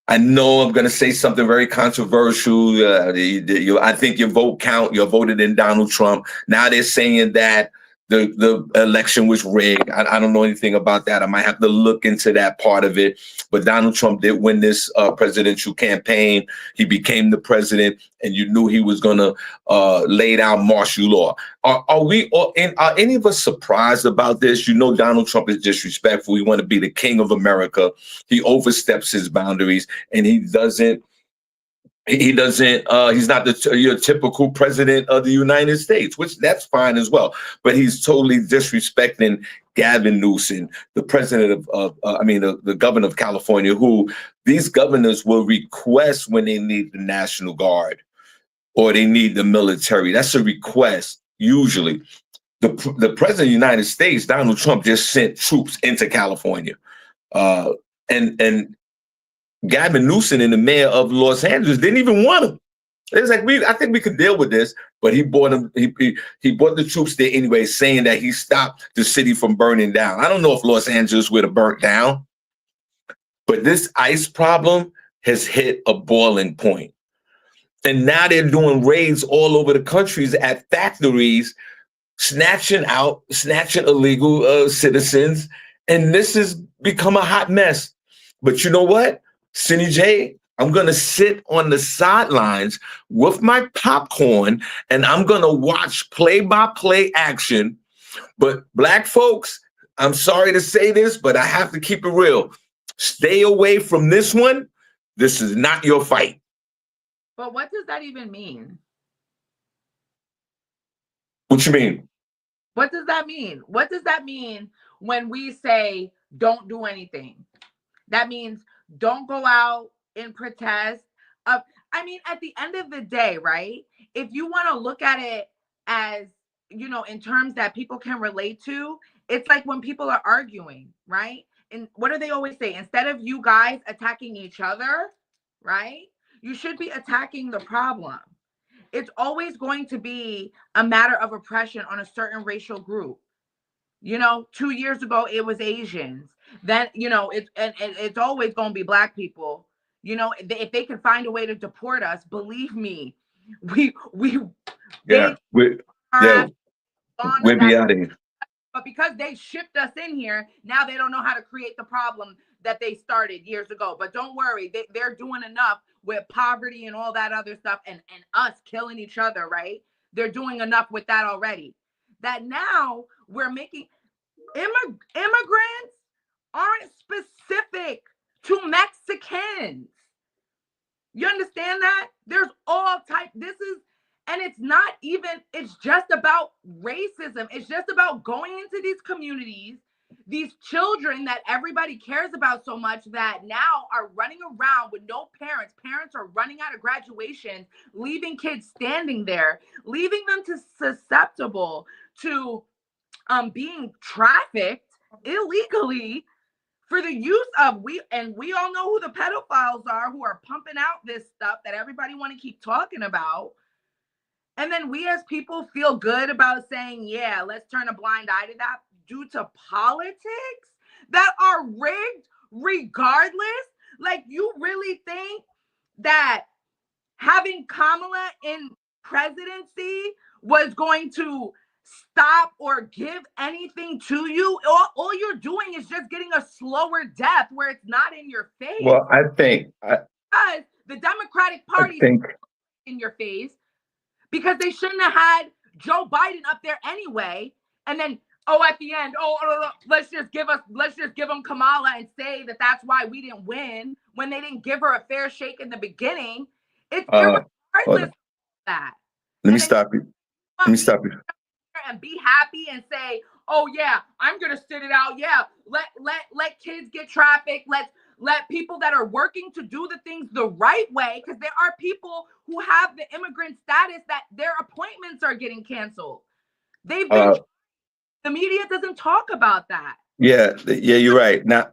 I know I'm going to say something very controversial. I think your vote count. You voted in Donald Trump. Now they're saying that the election was rigged. I don't know anything about that. I might have to look into that part of it. But Donald Trump did win this presidential campaign. He became the president, and you knew he was going to lay down martial law. Are any of us surprised about this? You know, Donald Trump is disrespectful. He want to be the king of America. He oversteps his boundaries, and he's not your typical president of the United States, which that's fine as well. But he's totally disrespecting Gavin Newsom, the president the governor of California, who these governors will request when they need the National Guard or they need the military. That's a request. Usually the president of the United States, Donald Trump, just sent troops into California. And Gavin Newsom and the mayor of Los Angeles didn't even want him. It was like, I think we could deal with this, but he brought him. He brought the troops there anyway, saying that he stopped the city from burning down. I don't know if Los Angeles would have burnt down, but this ICE problem has hit a boiling point. And now they're doing raids all over the countries at factories, snatching illegal citizens. And this has become a hot mess. But you know what? SennyJ, I'm going to sit on the sidelines with my popcorn and I'm going to watch play-by-play action. But Black folks, I'm sorry to say this, but I have to keep it real. Stay away from this one. This is not your fight. But what does that even mean? What you mean? What does that mean? What does that mean when we say don't do anything? That means don't go out and protest. At the end of the day, right? If you want to look at it as, in terms that people can relate to, it's like when people are arguing, right? And what do they always say? Instead of you guys attacking each other, right? You should be attacking the problem. It's always going to be a matter of oppression on a certain racial group. 2 years ago, it was Asians. Then, it's always going to be Black people. If they can find a way to deport us, believe me, we'd be out of here. But because they shipped us in here, now they don't know how to create the problem that they started years ago. But don't worry, they're doing enough with poverty and all that other stuff and us killing each other, right? They're doing enough with that already. That now we're making immigrants aren't specific to Mexicans. You understand that? There's all type. It's just about racism. It's just about going into these communities, these children that everybody cares about so much that now are running around with no parents. Parents are running out of graduation, leaving kids standing there, leaving them susceptible to being trafficked illegally for the use of we all know who the pedophiles are who are pumping out this stuff that everybody want to keep talking about. And then we as people feel good about saying, yeah, let's turn a blind eye to that due to politics that are rigged regardless. Like, you really think that having Kamala in presidency was going to stop or give anything to you. All you're doing is just getting a slower death where it's not in your face. Well, I think because the Democratic Party is in your face, because they shouldn't have had Joe Biden up there anyway. And then, at the end, let's just give them Kamala and say that that's why we didn't win when they didn't give her a fair shake in the beginning. It's irregardless of that. Let me stop you. And be happy and say, oh yeah, I'm gonna sit it out. Yeah, let kids get trafficked. Let people that are working to do the things the right way, because there are people who have the immigrant status that their appointments are getting canceled. They've been. The media doesn't talk about that. Yeah, you're right. Now,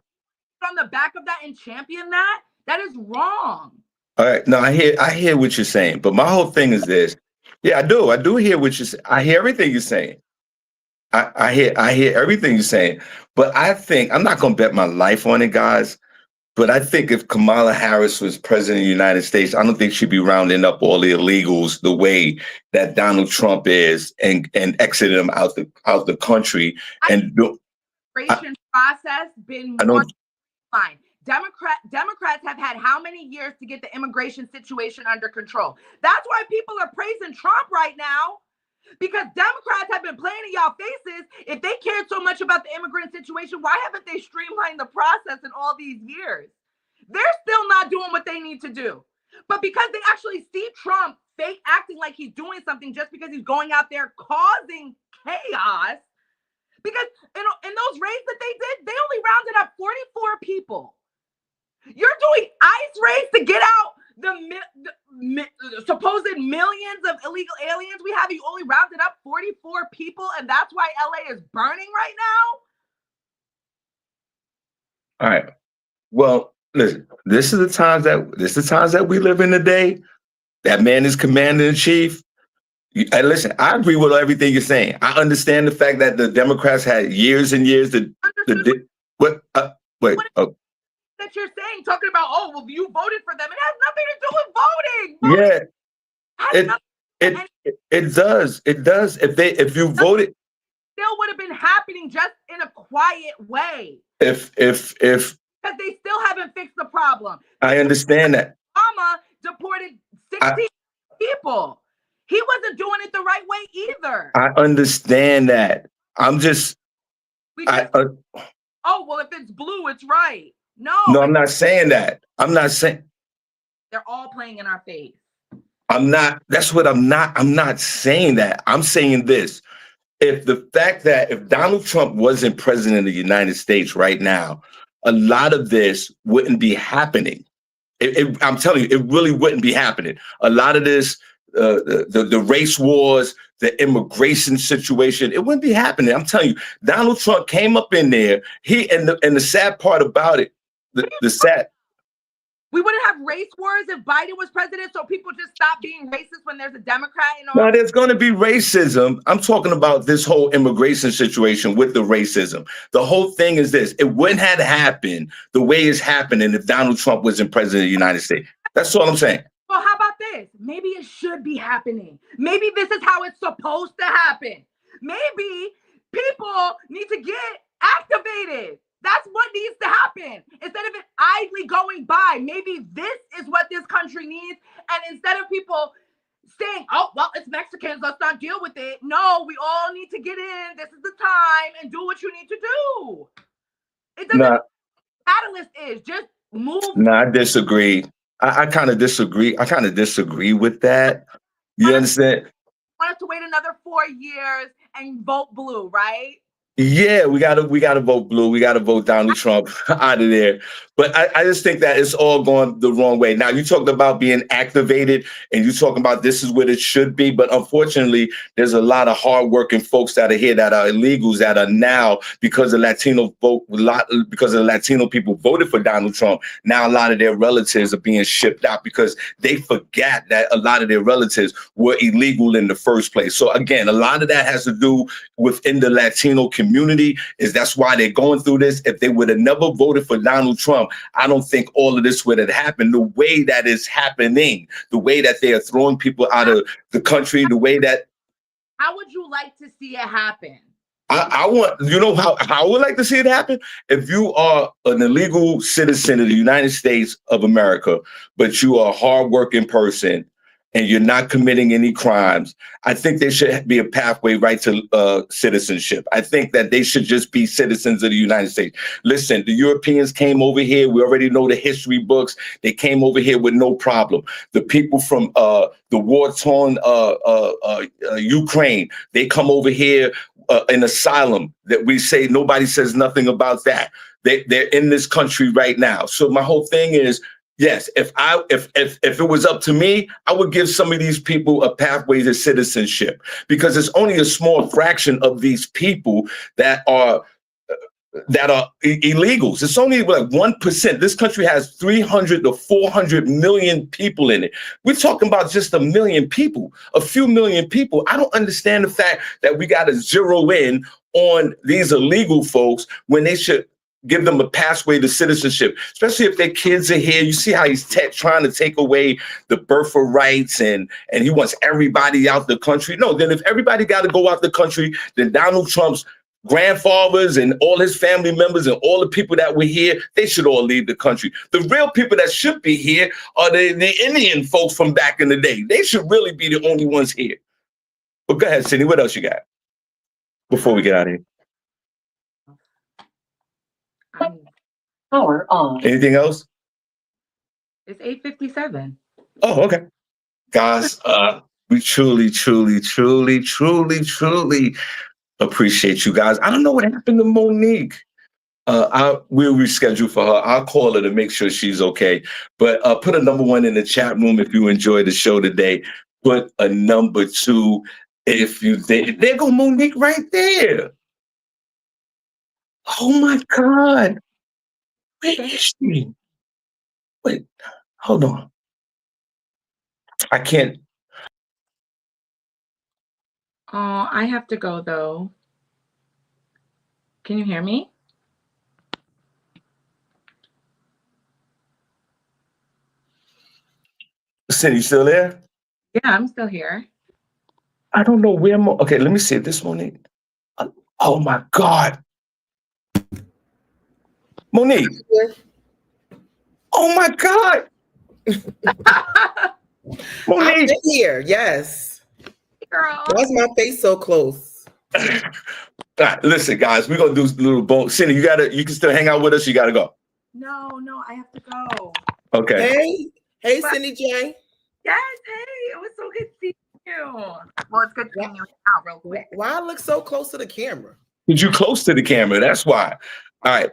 on the back of that and champion that is wrong. All right, no, I hear what you're saying, but my whole thing is this. Yeah, I do hear what you're saying. I hear everything you're saying. I hear everything you're saying, but I think I'm not going to bet my life on it, guys. But I think if Kamala Harris was president of the United States, I don't think she'd be rounding up all the illegals the way that Donald Trump is and exiting them out the country. And the immigration process been more fine. Democrats have had how many years to get the immigration situation under control? That's why people are praising Trump right now. Because Democrats have been playing in y'all faces. If they cared so much about the immigrant situation, why haven't they streamlined the process in all these years? They're still not doing what they need to do. But because they actually see Trump fake acting like he's doing something just because he's going out there causing chaos. Because in those raids that they did, they only rounded up 44 people. You're doing ICE raids to get out the supposed millions of illegal aliens we have. You only rounded up 44 people, and that's why LA is burning right now. All right. Well, listen. This is the times that we live in today. That man is commander in chief. And listen, I agree with everything you're saying. I understand the fact that the Democrats had years and years to. That you're saying, talking about, you voted for them. It has nothing to do with voting. It does. It does. If you voted, still would have been happening just in a quiet way. If because they still haven't fixed the problem. I understand that. Obama deported 60 people. He wasn't doing it the right way either. I understand that. I'm just. If it's blue, it's right. No, I'm not saying that. I'm not saying they're all playing in our face. I'm not saying that. I'm saying this. If Donald Trump wasn't president of the United States right now, a lot of this wouldn't be happening. I'm telling you, it really wouldn't be happening. A lot of this, the race wars, the immigration situation, it wouldn't be happening. I'm telling you, Donald Trump came up in there. And the sad part about it, we wouldn't have race wars if Biden was president, so people just stop being racist when there's a Democrat. No, there's going to be racism. I'm talking about this whole immigration situation with the racism. The whole thing is this. It wouldn't have happened the way it's happening if Donald Trump wasn't president of the United States. That's all I'm saying. Well, how about this? Maybe it should be happening. Maybe this is how it's supposed to happen. Maybe people need to get activated. That's what needs to happen. Instead of it idly going by, maybe this is what this country needs. And instead of people saying, it's Mexicans, let's not deal with it. No, we all need to get in. This is the time and do what you need to do. It doesn't catalyst is just move. No, I disagree. I kind of disagree. I kind of disagree with that. You understand? Want us to wait another 4 years and vote blue, right? Yeah, we gotta vote blue. We gotta vote Donald Trump out of there. But I just think that it's all going the wrong way. Now, you talked about being activated and you talking about this is what it should be. But unfortunately, there's a lot of hardworking folks that are here that are illegals that are now, because the Latino people voted for Donald Trump. Now, a lot of their relatives are being shipped out because they forgot that a lot of their relatives were illegal in the first place. So again, a lot of that has to do within the Latino community. community. That's why they're going through this. If they would have never voted for Donald Trump, I don't think all of this would have happened the way that is happening, the way that they are throwing people out of the country, the way that. How would you like to see it happen? I want, how I would like to see it happen? If you are an illegal citizen of the United States of America, but you are a hardworking person and you're not committing any crimes, I think there should be a pathway right to citizenship. I think that they should just be citizens of the United States. Listen, the Europeans came over here. We already know the history books. They came over here with no problem. The people from the war-torn Ukraine, they come over here an asylum that we say nobody says nothing about that. They're in this country right now. So my whole thing is, yes, if it was up to me, I would give some of these people a pathway to citizenship, because it's only a small fraction of these people that are illegals. It's only like 1%. This country has 300 to 400 million people in it. We're talking about just a million people, a few million people. I don't understand the fact that we got to zero in on these illegal folks when they should give them a pathway to citizenship, especially if their kids are here. You see how he's trying to take away the birthright rights and he wants everybody out the country. No, then if everybody got to go out the country, then Donald Trump's grandfathers and all his family members and all the people that were here, they should all leave the country. The real people that should be here are the Indian folks from back in the day. They should really be the only ones here. But go ahead, Cindy, what else you got before we get out of here? Power on. Anything else? It's 8:57. Oh, okay. Guys, we truly appreciate you guys. I don't know what happened to Monique. We'll reschedule for her. I'll call her to make sure she's okay. But put a number 1 in the chat room if you enjoyed the show today. Put a number 2 if you did. There go Monique right there. Oh my God. Where is she? Wait, hold on. I can't. Oh, I have to go though. Can you hear me? Cindy, you still there? Yeah, I'm still here. I don't know where. Okay, let me see this Monique. Oh my God. Monique. Oh my God. Monique. I'm here, yes. Girl. Why's my face so close? All right, listen, guys, we're gonna do a little bone. Cindy, you can still hang out with us. You gotta go. No, I have to go. Okay. Hey, SennyJ. Yes, hey, it was so good seeing you. Well, it's good seeing you out real quick. Why I look so close to the camera? Because you close to the camera. That's why. All right.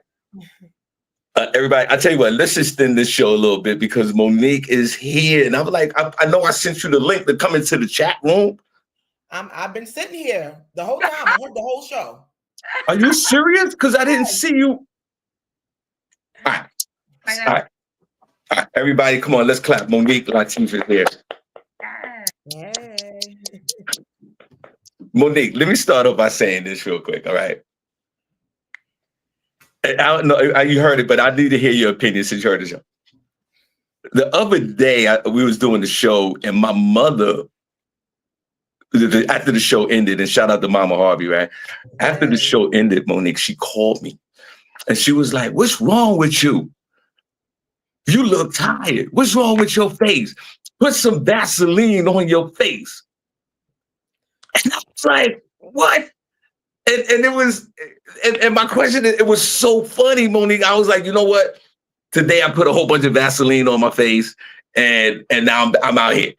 Everybody, I tell you what, let's extend this show a little bit because Monique is here. And I'm like, I know I sent you the link to come into the chat room. I've been sitting here the whole time. I heard the whole show. Are you serious? Because I didn't see you. All right. All right. All right. Everybody, come on, let's clap. Monique Latise is here. Hey. Monique, let me start off by saying this real quick, all right? I don't know, you heard it, but I need to hear your opinion since you heard the show. The other day, we was doing the show, and my mother, after the show ended, and shout out to Mama Harvey, right? After the show ended, Monique, she called me, and she was like, "What's wrong with you? You look tired. What's wrong with your face? Put some Vaseline on your face." And I was like, "What?" And it was, and my question, it was so funny, Monique. I was like, you know what? Today I put a whole bunch of Vaseline on my face, and now I'm out here.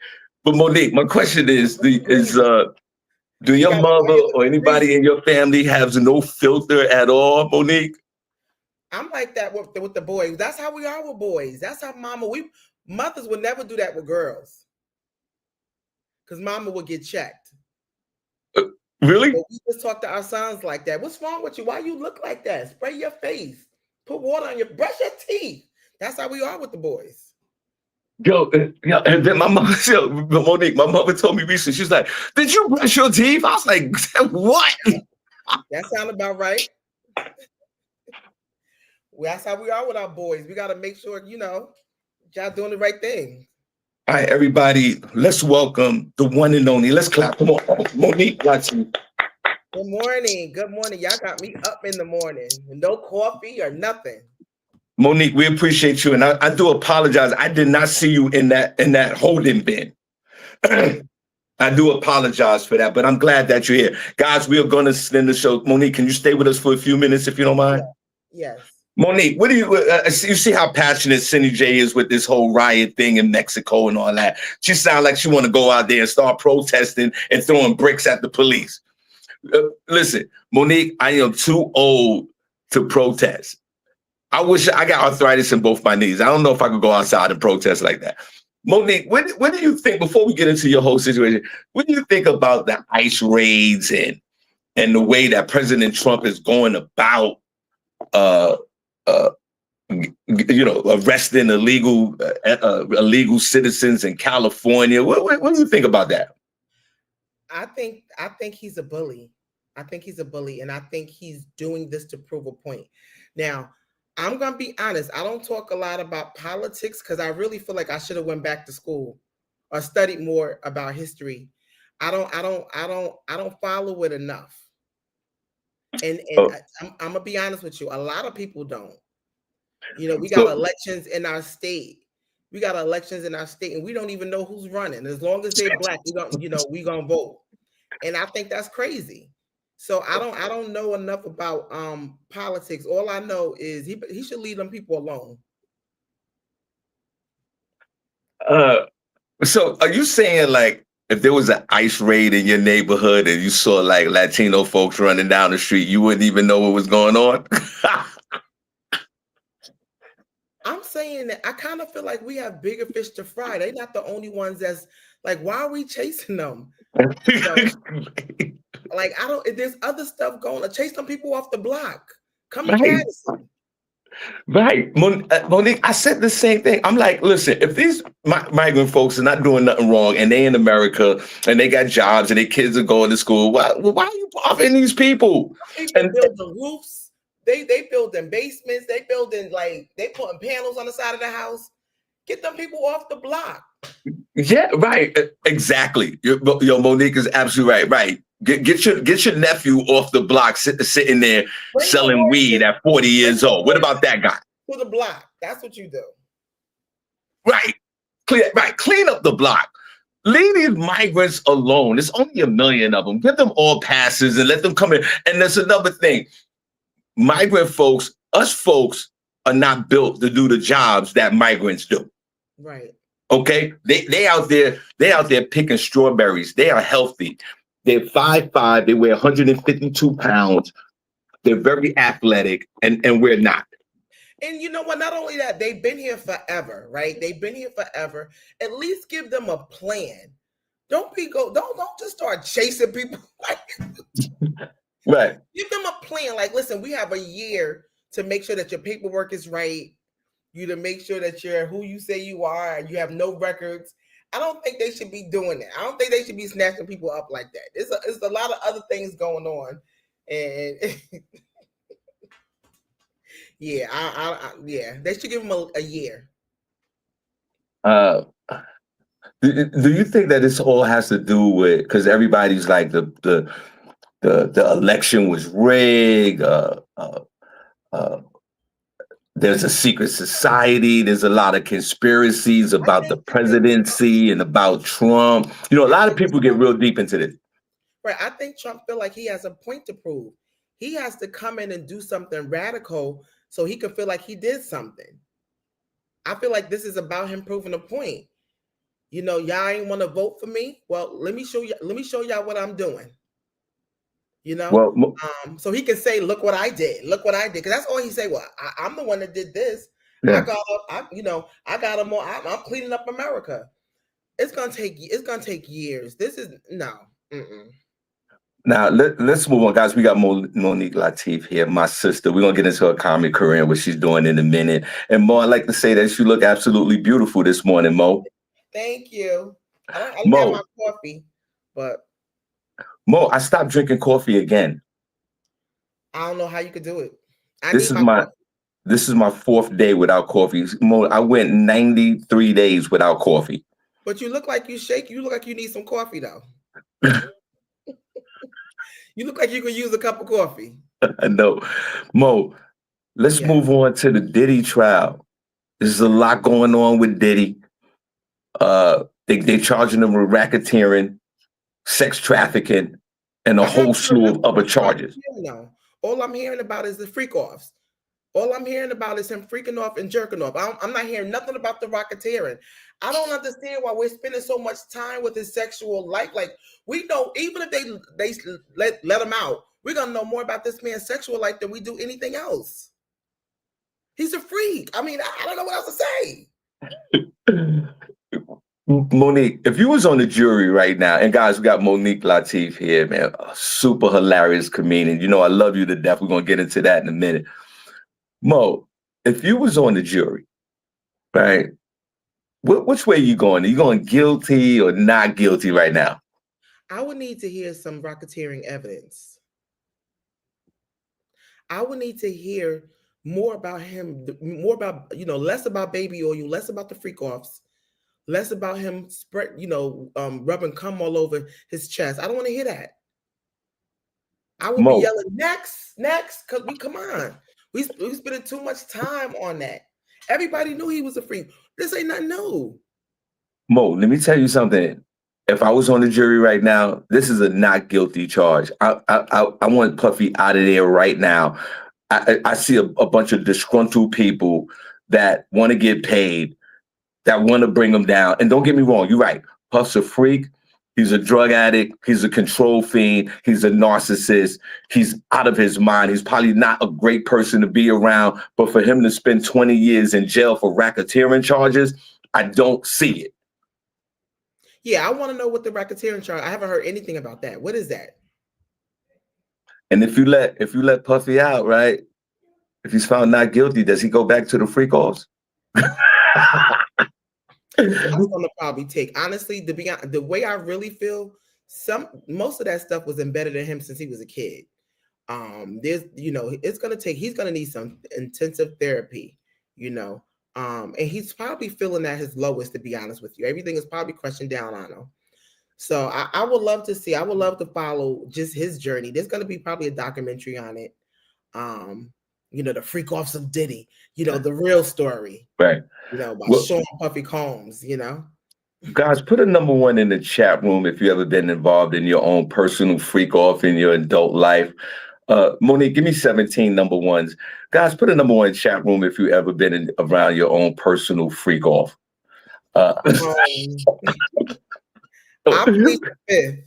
But Monique, my question is, do your mother or anybody in your family have no filter at all, Monique? I'm like that with the boys. That's how we are with boys. That's how mothers would never do that with girls. Because mama would get checked. Really? But we just talk to our sons like that. What's wrong with you? Why you look like that? Spray your face. Put water on brush your teeth. That's how we are with the boys. And then my mom, Monique, my mother told me recently, she's like, "Did you brush your teeth?" I was like, "What?" That sounds about right. Well, that's how we are with our boys. We got to make sure, y'all doing the right thing. All right, everybody, let's welcome the one and only. Let's clap. Come on, Monique Latise. Good morning. Good morning. Y'all got me up in the morning. No coffee or nothing. Monique, we appreciate you, and I do apologize. I did not see you in that holding bin. I do apologize for that, but I'm glad that you're here, guys. We are going to send the show. Monique, can you stay with us for a few minutes if you don't mind? Yes. Monique, what do you see how passionate SennyJ is with this whole riot thing in Mexico and all that? She sounds like she want to go out there and start protesting and throwing bricks at the police. Listen, Monique, I am too old to protest. I wish I got arthritis in both my knees. I don't know if I could go outside and protest like that. Monique, what do you think, before we get into your whole situation, what do you think about the ICE raids and the way that President Trump is going about arresting illegal citizens in California? What do you think about that? I think he's a bully. I think he's a bully, and I think he's doing this to prove a point. Now, I'm gonna be honest. I don't talk a lot about politics because I really feel like I should have went back to school or studied more about history. I don't follow it enough. And I'm gonna be honest with you. A lot of people don't. We got elections in our state. We got elections in our state, and we don't even know who's running. As long as they're black, we gonna vote. And I think that's crazy. So I don't know enough about politics. All I know is he should leave them people alone. So are you saying, like, if there was an ICE raid in your neighborhood and you saw like Latino folks running down the street, you wouldn't even know what was going on? I'm saying that I kind of feel like we have bigger fish to fry. They're not the only ones that's like, why are we chasing them? Like, if there's other stuff going on, chase some people off the block. Come to Madison. Right. Monique, I said the same thing. I'm like, listen, if these migrant folks are not doing nothing wrong and they in America and they got jobs and their kids are going to school, why are you bothering these people? People build the roofs. They build in basements. They building, like, they putting panels on the side of the house. Get them people off the block. Yeah, right. Exactly. Monique is absolutely right. Right. Get your nephew off the block, sitting there selling weed at 40 years old. What about that guy? To the block. That's what you do. Right. Clean up the block. Leave these migrants alone. There's only 1 million of them. Give them all passes and let them come in. And there's another thing. Migrant folks, us folks, are not built to do the jobs that migrants do. Right. Okay. They out there picking strawberries. They are healthy. They're 5'5", they weigh 152 pounds. They're very athletic, and we're not. And you know what? Not only that, they've been here forever, right? They've been here forever. At least give them a plan. Don't just start chasing people. Right. Give them a plan. Like, listen, we have a year to make sure that your paperwork is right. You to make sure that you're who you say you are, and you have no records. I don't think they should be doing that. I don't think they should be snatching people up like that. It's a lot of other things going on, and yeah, they should give them a year. Do you think that this all has to do with, because everybody's like the election was rigged? There's a secret society. There's a lot of conspiracies about the presidency and about Trump. A lot of people get real deep into this. Right. I think Trump feel like he has a point to prove. He has to come in and do something radical so he can feel like he did something. I feel like this is about him proving a point. Y'all ain't want to vote for me. Well, let me show y'all what I'm doing. So he can say, look what I did. Look what I did. Because that's all he say. Well, I'm the one that did this. Yeah. I got them all. I'm cleaning up America. It's gonna take years. This is no. Mm-mm. Now let's move on, guys. We got Monique Latise here, my sister. We're gonna get into her comedy career and what she's doing in a minute. And Mo, I'd like to say that you look absolutely beautiful this morning, Mo. Thank you. I got my coffee, but Mo, I stopped drinking coffee again. I don't know how you could do it. I This need is my my coffee. this is my 4th day without coffee. I went 93 days without coffee. But you look like you shake. You look like you need some coffee though. You look like you could use a cup of coffee. I know. Mo, let's Yeah. move on to the Diddy trial. There's a lot going on with Diddy. They charging him with racketeering, sex trafficking, and a I whole haven't heard slew of nothing other about the charges. racketeering now. All I'm hearing about is the freak offs. All I'm hearing about is him freaking off and jerking off. I'm not hearing nothing about the racketeering. I don't understand why we're spending so much time with his sexual life. Like we know, even if they let him out, we're gonna know more about this man's sexual life than we do anything else. He's a freak. I mean, I don't know what else to say. Monique, if you was on the jury right now, and guys, we got Monique Latise here, man, a super hilarious comedian. You know, I love you to death. We're gonna get into that in a minute. Mo, if you was on the jury, right, which way are you going? Are you going guilty or not guilty right now? I would need to hear some racketeering evidence. I would need to hear more about him, more about, less about baby oil, less about the freak offs, less about him spread, rubbing cum all over his chest. I don't want to hear that. I would be Mo, yelling next, because come on. We spending too much time on that. Everybody knew he was a freak. This ain't nothing new. Mo, let me tell you something. If I was on the jury right now, this is a not guilty charge. I want Puffy out of there right now. I see a bunch of disgruntled people that want to get paid, that want to bring him down. And don't get me wrong, you're right. Puff's a freak. He's a drug addict. He's a control fiend. He's a narcissist. He's out of his mind. He's probably not a great person to be around. But for him to spend 20 years in jail for racketeering charges, I don't see it. Yeah, I want to know what the racketeering charge. I haven't heard anything about that. What is that? And if you let Puffy out, right? If he's found not guilty, does he go back to the freak offs? That's gonna probably take, honestly, to be honest, the way I really feel, most of that stuff was embedded in him since he was a kid. He's gonna need some intensive therapy, and he's probably feeling at his lowest, to be honest with you. Everything is probably crushing down on him. So I would love to see, I would love to follow just his journey. There's gonna be probably a documentary on it. The freak offs of Diddy, the real story. Right. About Well, Shawn Puffy Combs, guys, put a number 1 in the chat room if you ever been involved in your own personal freak off in your adult life. Monique, give me 17 number 1s. Guys, put a number 1 in the chat room if you ever been around your own personal freak off. I plead the fifth.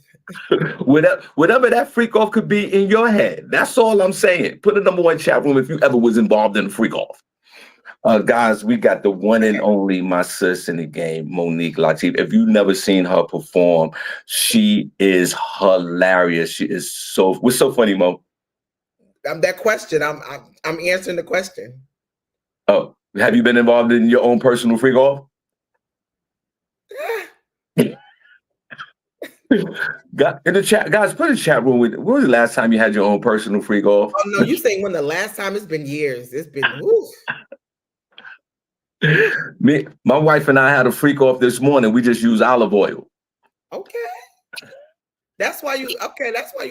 Whatever that freak off could be in your head. That's all I'm saying. Put a number 1 chat room if you ever was involved in a freak off. Guys, we got the one and only my sis in the game, Monique Latise. If you've never seen her perform, she is hilarious. She is what's so funny, Mo? That question. I'm answering the question. Oh, have you been involved in your own personal freak off? In the chat, guys, put in the chat room when was the last time you had your own personal freak off? Oh no, you saying when the last time? It's been years. It's been My wife and I had a freak off this morning. We just used olive oil. Okay. That's why you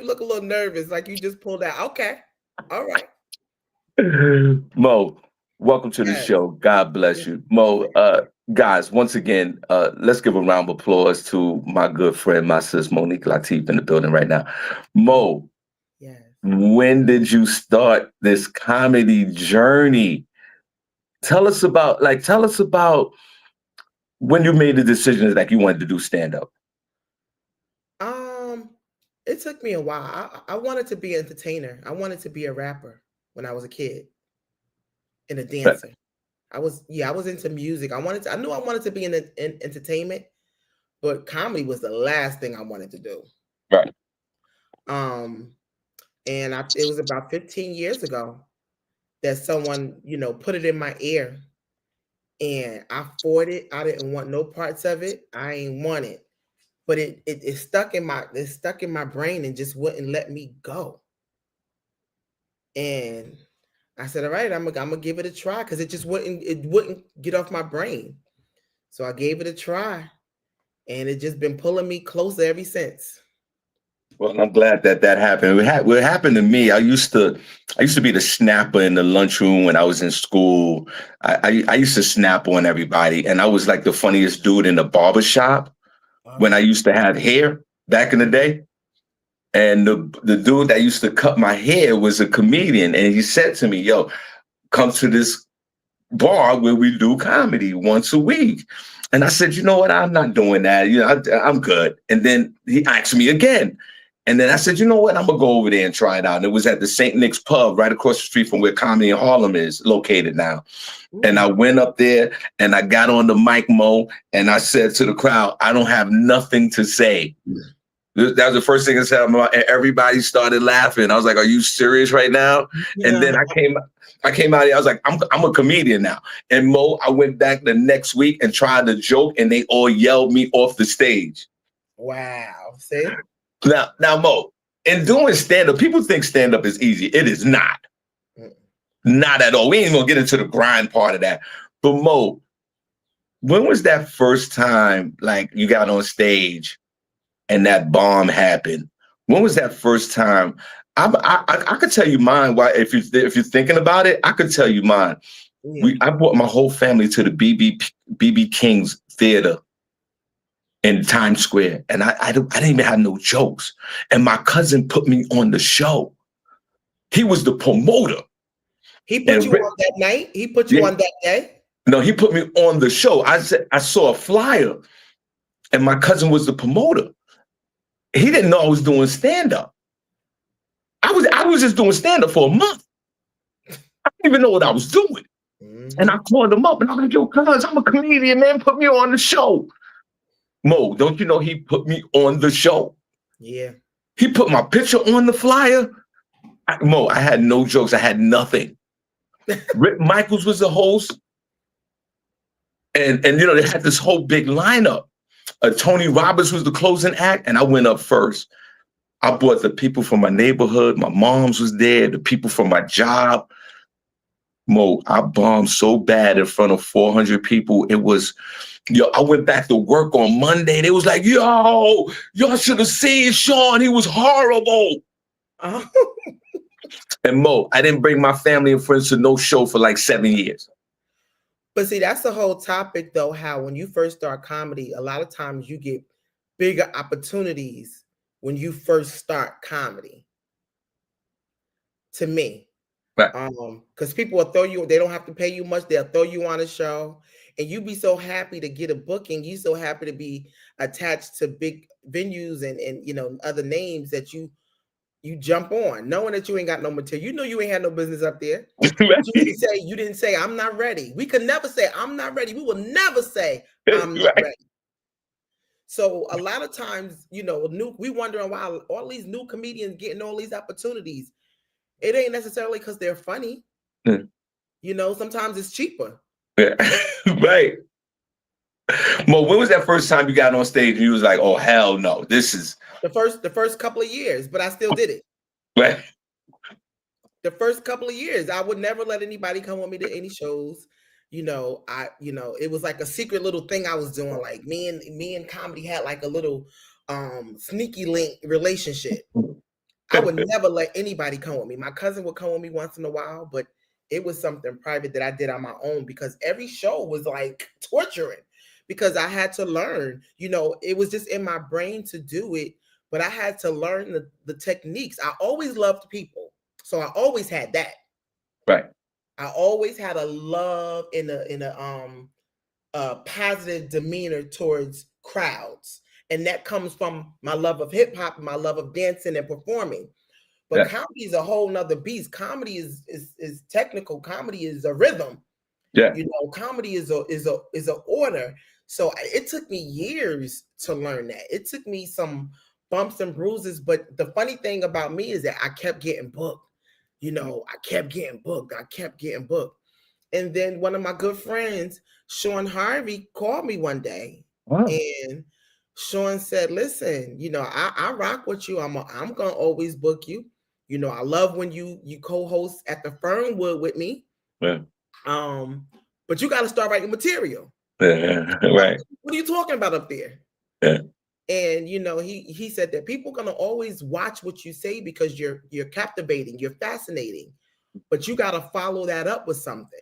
look a little nervous, like you just pulled out. Okay. All right. Mo, welcome to the show. God bless you. Mo, guys, once again, let's give a round of applause to my good friend, my sis Monique Latise in the building right now. Mo, when did you start this comedy journey? Tell us about when you made the decision that you wanted to do stand-up. It took me a while. I wanted to be an entertainer. I wanted to be a rapper when I was a kid and a dancer. I was into music. I knew I wanted to be in entertainment, but comedy was the last thing I wanted to do. Right. And it was about 15 years ago that someone, put it in my ear, and I fought it. I didn't want no parts of it. I ain't want it, but it stuck in my brain and just wouldn't let me go. And I said, all right, I'm gonna give it a try because it wouldn't get off my brain. So I gave it a try, and it just been pulling me closer ever since. Well, I'm glad that happened. What happened to me, I used to be the snapper in the lunchroom when I was in school. I used to snap on everybody, and I was like the funniest dude in the barber shop when I used to have hair back in the day. And the dude that used to cut my hair was a comedian, and he said to me, "Yo, come to this bar where we do comedy once a week." And I said, "You know what? I'm not doing that. I'm good." And then he asked me again. And then I said, "You know what? I'm gonna go over there and try it out." And it was at the St. Nick's pub right across the street from where Comedy in Harlem is located now. Ooh. And I went up there and I got on the mic, Mo, and I said to the crowd, "I don't have nothing to say." That was the first thing I said. And everybody started laughing. I was like, "Are you serious right now?" Yeah. And then I came out here. I was like, I'm a comedian now. And Mo, I went back the next week and tried to joke, and they all yelled me off the stage. Wow. See? Now, Mo, in doing stand-up, people think stand-up is easy. It is not. Not at all. We ain't gonna get into the grind part of that. But Mo, when was that first time like you got on stage and that bomb happened? When was that first time? I could tell you mine. Why, if you're thinking about it, I could tell you mine. Yeah. I brought my whole family to the BB King's theater in Times Square, and I didn't even have no jokes. And my cousin put me on the show. He was the promoter. He put you on that night? He put you on that day? No, he put me on the show. I saw a flyer, and my cousin was the promoter. He didn't know I was doing stand-up. I was just doing stand-up for a month. I didn't even know what I was doing. Mm-hmm. And I called him up, and I'm like, "Yo, cuz, I'm a comedian, man. Put me on the show." Mo, don't you know he put me on the show? Yeah. He put my picture on the flyer. Mo, I had no jokes. I had nothing. Rick Michaels was the host. And they had this whole big lineup. Tony Roberts was the closing act, and I went up first. I brought the people from my neighborhood. My mom's was there, the people from my job. Mo, I bombed so bad in front of 400 people. It was, I went back to work on Monday. They was like, "Yo, y'all should have seen Shawn. He was horrible." Oh. And Mo, I didn't bring my family and friends to no show for like 7 years. But see, that's the whole topic, though, how when you first start comedy, a lot of times you get bigger opportunities when you first start comedy. To me. Right. Because people will throw you, they don't have to pay you much, they'll throw you on a show, and you be so happy to get a booking, you so happy to be attached to big venues and other names that you jump on, knowing that you ain't got no material. You know you ain't had no business up there. Right. You didn't say "I'm not ready." We could never say "I'm not ready." We will never say "I'm not ready." So a lot of times, we wondering why all these new comedians getting all these opportunities. It ain't necessarily because they're funny. Mm. Sometimes it's cheaper. Yeah. Right. Mo, when was that first time you got on stage and you was like, "Oh, hell no, this is..." The first couple of years, but I still did it. Right. The first couple of years, I would never let anybody come with me to any shows. It was like a secret little thing I was doing. Like me and comedy had like a little sneaky link relationship. I would never let anybody come with me. My cousin would come with me once in a while, but it was something private that I did on my own because every show was like torturing because I had to learn, it was just in my brain to do it, but I had to learn the techniques. I always loved people. So I always had that. Right. I always had a love in a positive demeanor towards crowds. And that comes from my love of hip hop and my love of dancing and performing. But comedy is a whole nother beast. Comedy is technical. Comedy is a rhythm. Yeah. Comedy is a order. So it took me years to learn that. It took me some bumps and bruises. But the funny thing about me is that I kept getting booked. I kept getting booked. And then one of my good friends, Shawn Harvey, called me one day. Wow. And Shawn said, "Listen, I rock with you. I'm gonna always book you. You know, I love when you co-host at the Fernwood with me. Yeah. But you got to start writing material. Right. What are you talking about up there? Yeah. And you know, he said that people are gonna always watch what you say because you're captivating, you're fascinating, but you got to follow that up with something.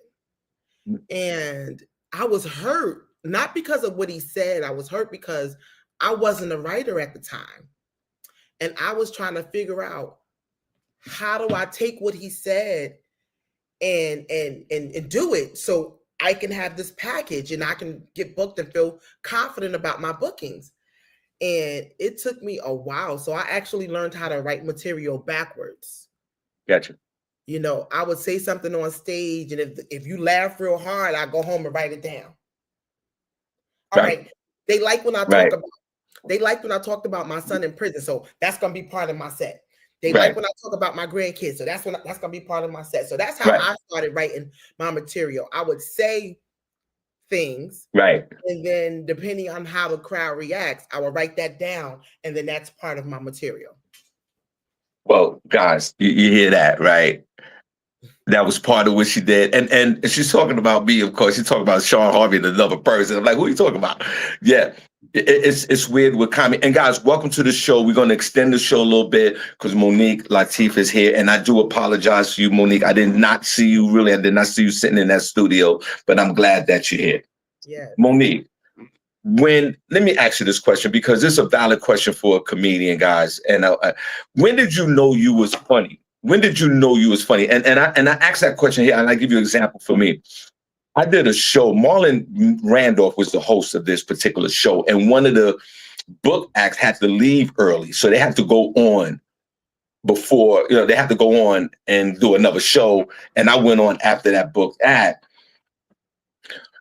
And I was hurt, not because of what he said. I was hurt because I wasn't a writer at the time, and I was trying to figure out, how do I take what he said and do it so I can have this package and I can get booked and feel confident about my bookings. And it took me a while. So I actually learned how to write material backwards. Gotcha. You know, I would say something on stage, and if you laugh real hard, I go home and write it down. All right. They like when I talk about, they liked when I talked about my son in prison. So that's gonna be part of my set. They like when I talk about my grandkids. So that's gonna be part of my set. So that's how I started writing my material. I would say things. And then depending on how the crowd reacts, I will write that down. And then that's part of my material. Well, guys, you hear that, right? That was part of what she did. And she's talking about me, of course. She's talking about Shawn Harvey and another person. I'm like, who are you talking about? Yeah. It's weird with comedy. And guys, welcome to the show. We're going to extend the show a little bit because Monique Latise is here. And I do apologize to you, Monique. I did not see you really. I did not see you sitting in that studio, but I'm glad that you're here. Yeah. Monique, let me ask you this question because this is a valid question for a comedian, guys. And when did you know you was funny? When did you know you was funny? And I asked that question here, and I give you an example for me. I did a show. Marlon Randolph was the host of this particular show, and one of the book acts had to leave early, so they had to go on before, they had to go on and do another show. And I went on after that book act.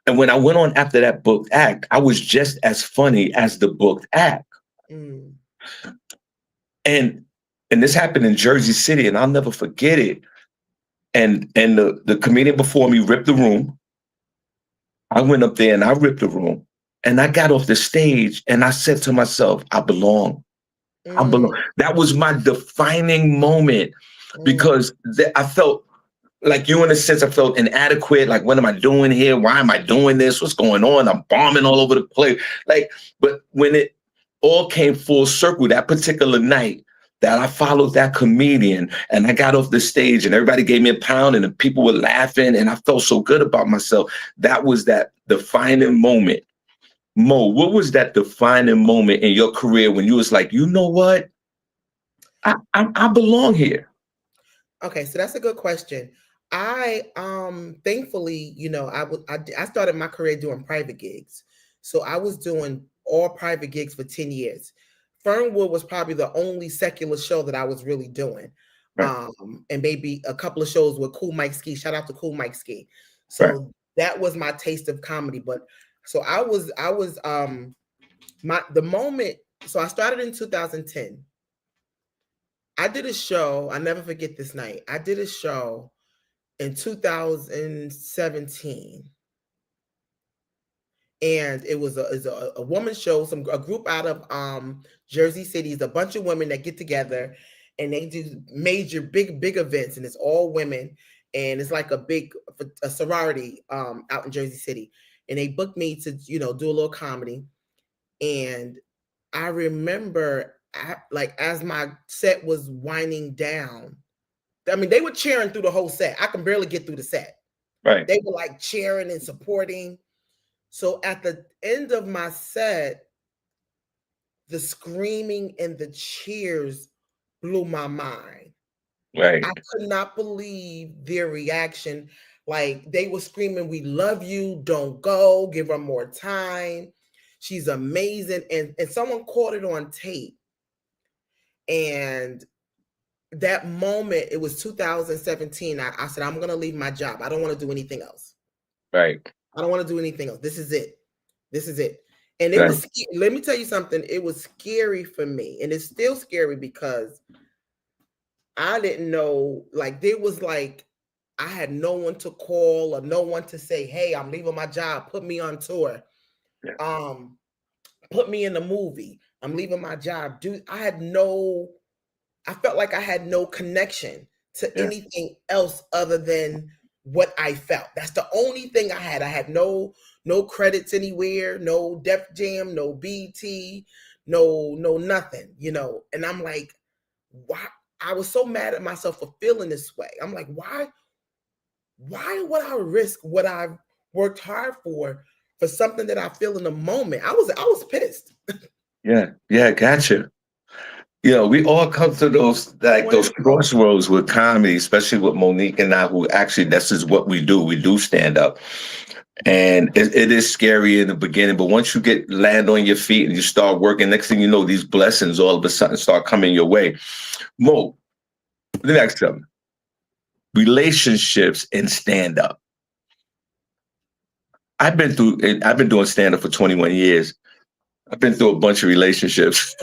And when I went on after that book act, I was just as funny as the book act. Mm. And this happened in Jersey City, and I'll never forget it. And the comedian before me ripped the room. I went up there and I ripped the room. And I got off the stage and I said to myself, I belong. I belong. That was my defining moment because I felt like you, in a sense, I felt inadequate. Like, what am I doing here? Why am I doing this? What's going on? I'm bombing all over the place. But when it all came full circle that particular night, that I followed that comedian and I got off the stage and everybody gave me a pound and the people were laughing and I felt so good about myself. That was that defining moment. Mo, what was that defining moment in your career when you was like, you know what? I belong here. Okay, so that's a good question. I thankfully, I started my career doing private gigs. So I was doing all private gigs for 10 years. Fernwood was probably the only secular show that I was really doing. And maybe a couple of shows with Cool Mike Ski. Shout out to Cool Mike Ski. So that was my taste of comedy. But so I was the moment, so I started in 2010. I did a show, I never forget this night. I did a show in 2017. And it was a woman's show, a group out of Jersey City, a bunch of women that get together and they do major big events, and it's all women, and it's like a sorority out in Jersey City. And they booked me to do a little comedy. And I remember as my set was winding down, I mean, they were cheering through the whole set. I can barely get through the set. They were like cheering and supporting. So at the end of my set, the screaming and the cheers blew my mind. I could not believe their reaction. Like, they were screaming, "We love you, don't go, give her more time. She's amazing." And someone caught it on tape. And that moment, it was 2017. I said, I'm going to leave my job. I don't want to do anything else. I don't want to do anything else. This is it. This is it. And it was, let me tell you something. It was scary for me. And it's still scary because I didn't know, there was I had no one to call or no one to say, "Hey, I'm leaving my job. Put me on tour. Put me in the movie. I'm leaving my job." Dude, I I felt like I had no connection to anything else other than what I felt. That's the only thing I had. I had no credits anywhere, no Def Jam, no BT, no nothing, you know. And I'm like, why? I was so mad at myself for feeling this way. I'm like, why would I risk what I've worked hard for something that I feel in the moment? I was pissed. Yeah, gotcha. You know, we all come to those crossroads with comedy, especially with Monique and I, who actually this is what we do. We do stand up. And it is scary in the beginning, but once you land on your feet and you start working, next thing you know, these blessings all of a sudden start coming your way. Mo, the next one, relationships and stand up. I've been doing stand up for 21 years. I've been through a bunch of relationships.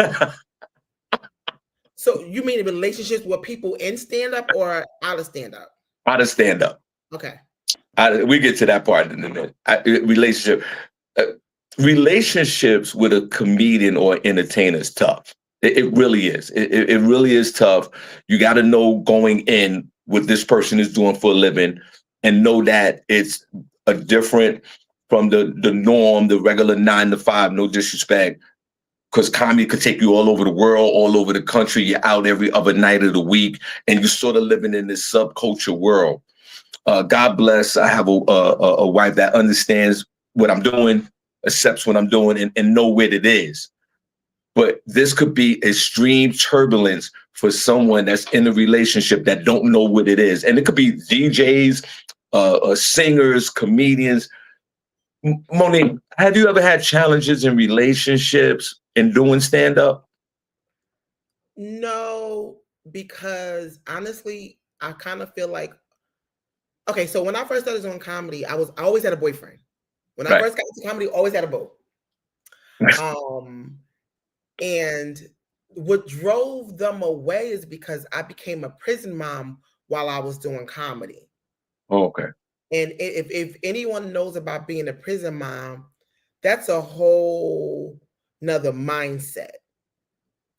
So you mean relationships with people in stand up or out of stand up? Out of stand up. Okay. We get to that part in a minute. Relationships with a comedian or entertainer is tough. It really is. It really is tough. You got to know going in what this person is doing for a living and know that it's a different from the norm, the regular 9 to 5, no disrespect. Because comedy could take you all over the world, all over the country. You're out every other night of the week, and you're sort of living in this subculture world. God bless. I have a wife that understands what I'm doing, accepts what I'm doing, and know what it is. But this could be extreme turbulence for someone that's in a relationship that don't know what it is. And it could be DJs, singers, comedians. Monique, have you ever had challenges in relationships in doing stand-up? No, because honestly, I kind of feel like, okay, so when I first started doing comedy, I always had a boyfriend. When I first got into comedy, always had a boat. And what drove them away is because I became a prison mom while I was doing comedy. Oh, okay. And if anyone knows about being a prison mom, that's a whole nother mindset.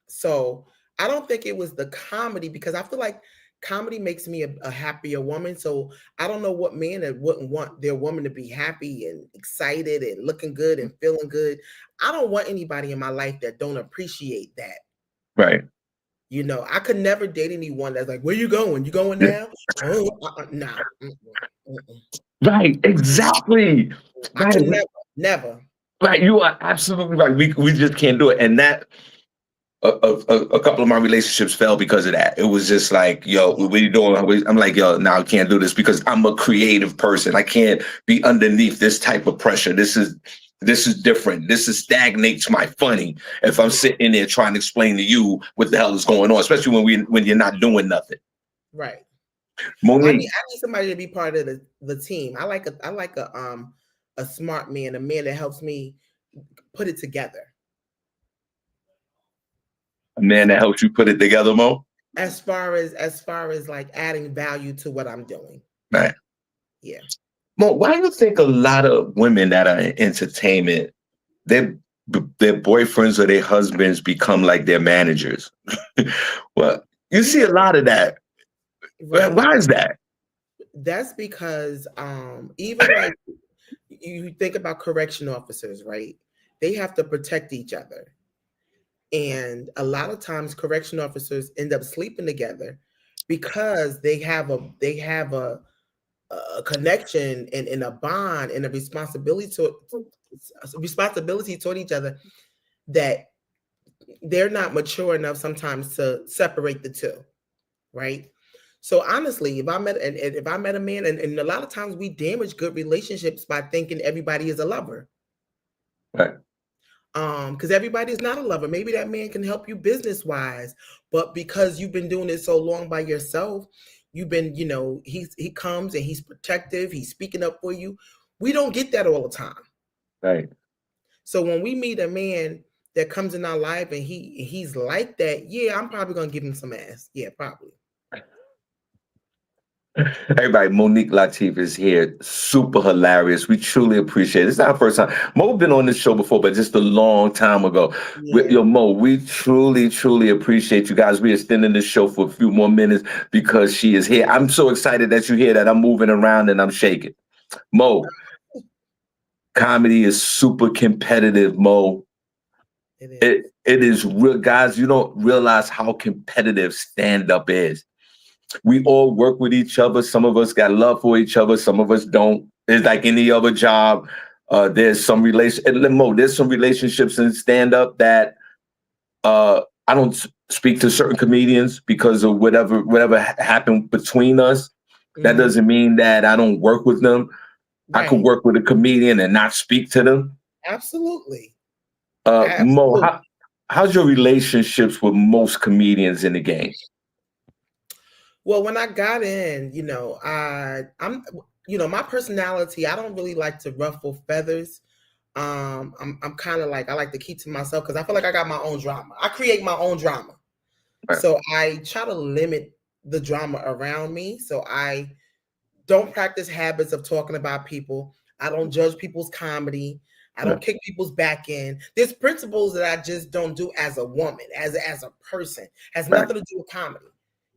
So I don't think it was the comedy, because I feel like comedy makes me a happier woman. So I don't know what man that wouldn't want their woman to be happy and excited and looking good and feeling good. I don't want anybody in my life that don't appreciate that. Right. You know, I could never date anyone that's like, where you going? You going now? No. Right, exactly. I can never. Right, you are absolutely right. We just can't do it. And that a couple of my relationships fell because of that. It was just like, yo, what are you doing? I'm like, yo, no, I can't do this because I'm a creative person. I can't be underneath this type of pressure. This is different. This stagnates my funny if I'm sitting there trying to explain to you what the hell is going on, especially when you're not doing nothing. Right. Monique. I need somebody to be part of the team. I like a smart man, a man that helps me put it together. A man that helps you put it together, Mo? As far as like adding value to what I'm doing. Right. Yeah. Mo, why do you think a lot of women that are in entertainment, their boyfriends or their husbands become like their managers? Well, you see a lot of that. Right. Why is that? That's because even like you think about correction officers, right? They have to protect each other. And a lot of times correction officers end up sleeping together because they have a connection and a bond and a responsibility toward each other that they're not mature enough sometimes to separate the two, right? So honestly, if I met a man, and a lot of times we damage good relationships by thinking everybody is a lover. Right. Because everybody is not a lover. Maybe that man can help you business-wise, but because you've been doing it so long by yourself, you've been, you know, he comes and he's protective, he's speaking up for you. We don't get that all the time. Right. So when we meet a man that comes in our life and he's like that, yeah, I'm probably gonna give him some ass. Yeah, probably. Everybody, Monique Latise is here. Super hilarious. We truly appreciate it. It's not our first time. Mo been on this show before, but just a long time ago. Yeah. Yo, Mo, we truly, truly appreciate you guys. We're extending this show for a few more minutes because she is here. I'm so excited that you're here that I'm moving around and I'm shaking. Mo, comedy is super competitive, Mo. It is. It is real, guys. You don't realize how competitive stand up is. We all work with each other. Some of us got love for each other. Some of us don't. It's like any other job. There's some there's some relationships in stand up that I don't speak to certain comedians because of whatever happened between us. That Mhm. doesn't mean that I don't work with them. I could Right. work with a comedian and not speak to them. Absolutely. Mo, Absolutely. how's your relationships with most comedians in the game? Well, when I got in, I'm my personality, I don't really like to ruffle feathers. I'm kind of like I like to keep to myself because I feel like I got my own drama. I create my own drama. Right, So I try to limit the drama around me. So I don't practice habits of talking about people. I don't judge people's comedy. I right, don't kick people's back in. There's principles that I just don't do as a woman, as a person. Has right, nothing to do with comedy.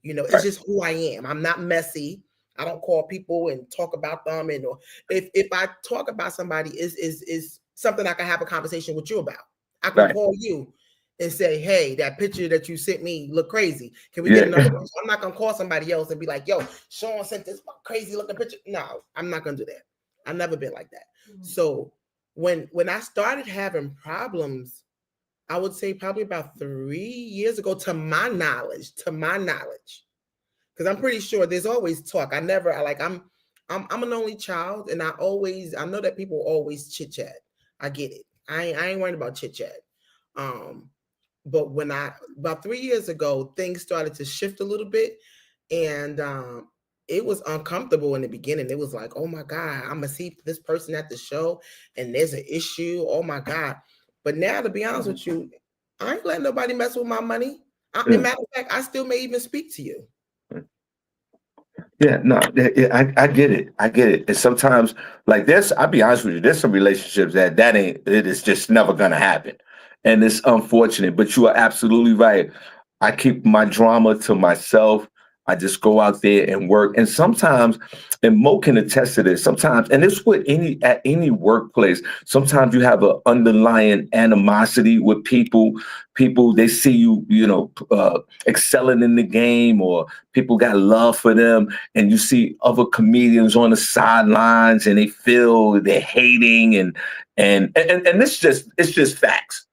It's right, just who I am. I'm not messy. I don't call people and talk about them. And or if I talk about somebody is something I can have a conversation with you about. I can right. call you and say, hey, that picture that you sent me look crazy. Can we get Yeah, another picture? I'm not gonna call somebody else and be like, yo, Shawn sent this crazy looking picture. No, I'm not gonna do that. I've never been like that. So when I started having problems, I would say probably about 3 years ago, to my knowledge, because I'm pretty sure there's always talk. I never I like I'm an only child, and I know that people always chit chat. I get it. I ain't worried about chit chat. Um, but when I about 3 years ago, things started to shift a little bit, and it was uncomfortable in the beginning. It was like, oh my God, I'm gonna see this person at the show, and there's an issue. Oh my God. But now, to be honest with you, I ain't letting nobody mess with my money. yeah. Matter of fact, I still may even speak to you. Yeah, no, I get it. I get it. And sometimes, like this, I'll be honest with you, there's some relationships that ain't, it is just never gonna happen. And it's unfortunate, but you are absolutely right. I keep my drama to myself. I just go out there and work. And sometimes, and Mo can attest to this, sometimes, and it's with at any workplace, sometimes you have an underlying animosity with people. People, they see you, excelling in the game, or people got love for them, and you see other comedians on the sidelines and they feel they're hating and it's just facts.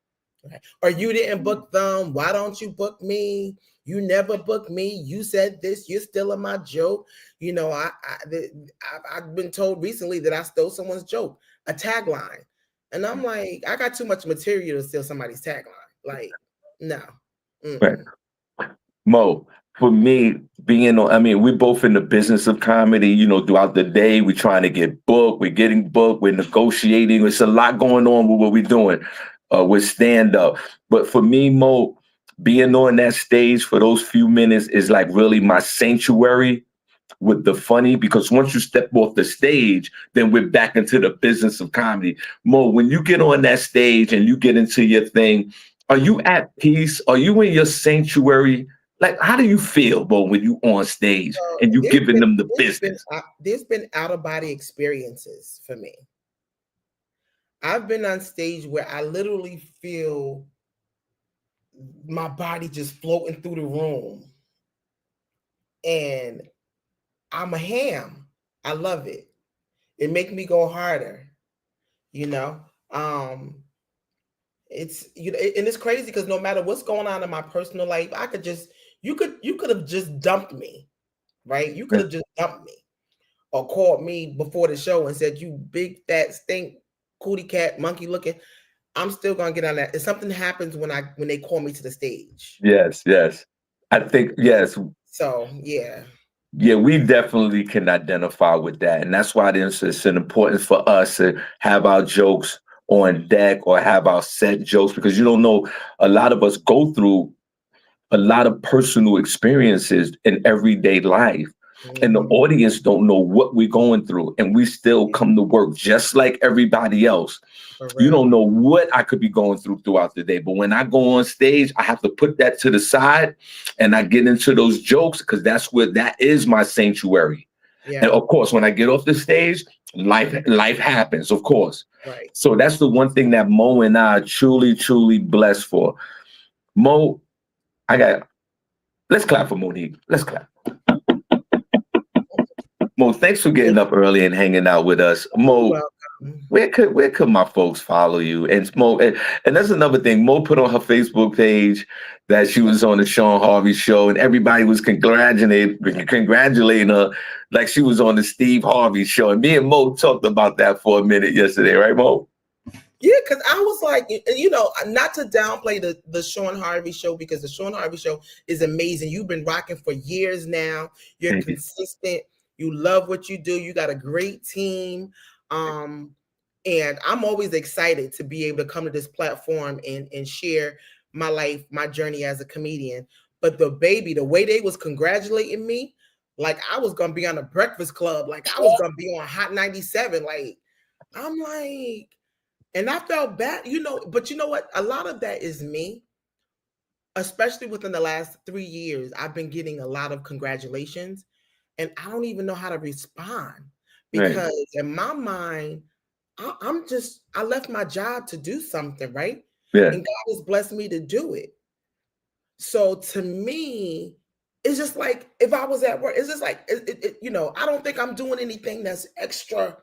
Right. Or you didn't book them. Why don't you book me? You never booked me. You said this. You're stealing my joke. I've been told recently that I stole someone's joke, a tagline, and I'm like, I got too much material to steal somebody's tagline. Like, no. Right. Mm-mm. Mo, for me, we're both in the business of comedy, throughout the day, we're trying to get booked, we're getting booked, we're negotiating. There's a lot going on with what we're doing with stand up. But for me, Mo, being on that stage for those few minutes is like really my sanctuary with the funny, because once you step off the stage, then we're back into the business of comedy. Mo, when you get on that stage and you get into your thing, are you at peace? Are you in your sanctuary? Like, how do you feel, Mo, when you on stage So and you giving them the business? there's been out of body experiences for me. I've been on stage where I literally feel my body just floating through the room, and I'm a ham. I love it. It makes me go harder, you know. Um, and it's crazy because no matter what's going on in my personal life, I could just you could have just dumped me, right? You could Yeah. have just dumped me or called me before the show and said, you big fat stink cootie cat monkey looking. I'm still gonna get on that. If something happens when they call me to the stage. Yes, yes. I think, yes. So yeah. Yeah, we definitely can identify with that. And that's why it's an importance for us to have our jokes on deck or have our set jokes, because you don't know, a lot of us go through a lot of personal experiences in everyday life. and the audience don't know what we're going through, and we still come to work just like everybody else. You don't know what I could be going through throughout the day, but when I go on stage, I have to put that to the side, and I get into those jokes because that is my sanctuary. And of course, when I get off the stage, life happens, of course. Right. So that's the one thing that Mo and I are truly, truly blessed for. Mo, let's clap for Monique. Let's clap. Mo, thanks for getting up early and hanging out with us. Mo, where could my folks follow you? And Mo, and that's another thing. Mo put on her Facebook page that she was on the Shawn Harvey show, and everybody was congratulating her like she was on the Steve Harvey show. And me and Mo talked about that for a minute yesterday, right, Mo? Yeah, because I was like, not to downplay the Shawn Harvey show, because the Shawn Harvey show is amazing. You've been rocking for years now. You're consistent. You love what you do. You got a great team. And I'm always excited to be able to come to this platform and share my life, my journey as a comedian. But the way they was congratulating me, like I was going to be on the Breakfast Club, like I was going to be on Hot 97. Like, I'm like, and I felt bad, but you know what? A lot of that is me, especially within the last 3 years. I've been getting a lot of congratulations, and I don't even know how to respond, because in my mind, I left my job to do something, right? Yeah. And God has blessed me to do it. So to me, it's just like, if I was at work, it's just like, I don't think I'm doing anything that's extra.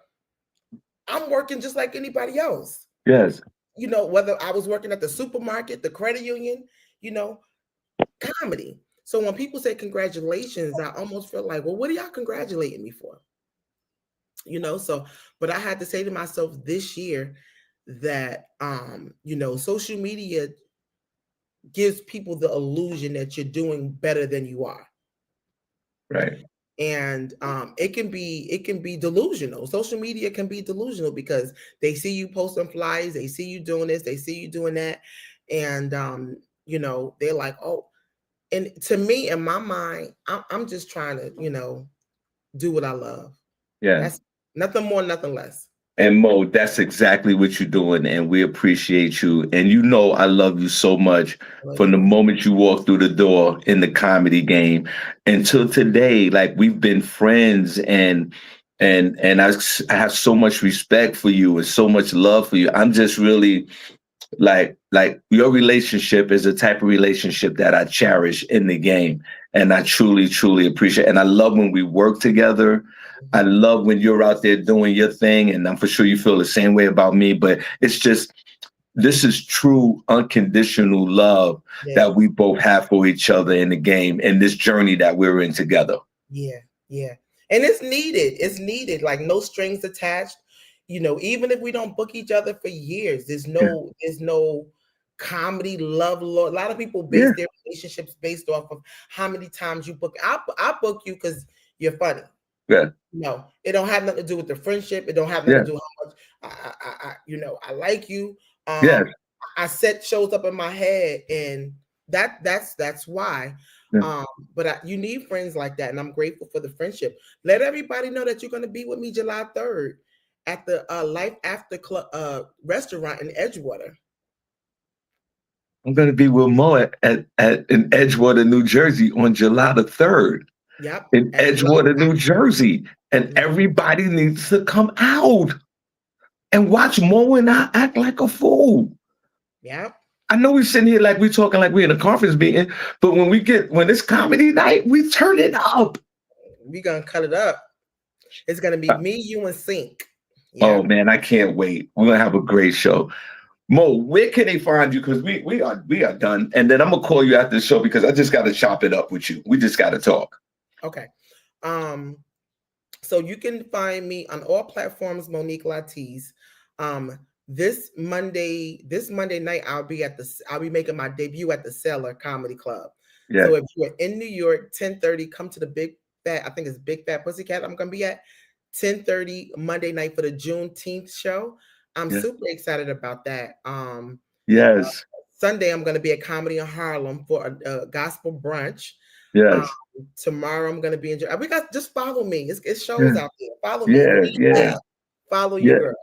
I'm working just like anybody else. Yes. Whether I was working at the supermarket, the credit union, comedy. So when people say congratulations, I almost feel like, well, what are y'all congratulating me for? But I had to say to myself this year that, social media gives people the illusion that you're doing better than you are. Right. And it can be delusional. Social media can be delusional because they see you posting flyers, they see you doing this, they see you doing that, and they're like, oh. And to me, in my mind, I'm just trying to do what I love. Yeah. That's nothing more, nothing less. And Mo, that's exactly what you're doing, and we appreciate you. And I love you so much from the moment you walked through the door in the comedy game until today. Like, we've been friends, and I have so much respect for you and so much love for you. I'm just really like your relationship is a type of relationship that I cherish in the game, and I truly, truly appreciate it. And I love when we work together. I love when you're out there doing your thing, and I'm for sure you feel the same way about me. But it's just, this is true unconditional love that we both have for each other in the game and this journey that we're in together. Yeah. And it's needed. It's needed. Like, no strings attached. Even if we don't book each other for years, there's no comedy love. A lot of people base their relationships based off of how many times you book. I book you because you're funny. Yeah. No, it don't have nothing to do with the friendship. It don't have nothing to do with how much I like you. I set shows up in my head, and that's why. But you need friends like that, and I'm grateful for the friendship. Let everybody know that you're going to be with me July 3rd at the Life After Club restaurant in Edgewater. I'm going to be with Mo at in Edgewater, New Jersey on July the 3rd. Yep. In Edgewater, New Jersey. And everybody needs to come out and watch Mo and I act like a fool. Yep. I know we're sitting here like we're talking like we're in a conference meeting, but when it's comedy night, we turn it up. We're going to cut it up. It's going to be me, you, and Sync. Yeah. Oh, man, I can't wait. We're going to have a great show. Mo, where can they find you? Because we are done. And then I'm going to call you after the show because I just got to chop it up with you. We just got to talk. Okay. So you can find me on all platforms, Monique Latise. This Monday night, I'll be making my debut at the Cellar Comedy Club. Yeah. So if you're in New York, 10:30, come to the Big Fat Pussycat. I'm gonna be at 10:30 Monday night for the Juneteenth show. I'm super excited about that. Yes. Sunday, I'm gonna be at Comedy in Harlem for a gospel brunch. Yes. Tomorrow I'm gonna be in. We got just follow me. It's shows out there. Follow me. Yeah. Follow your girl.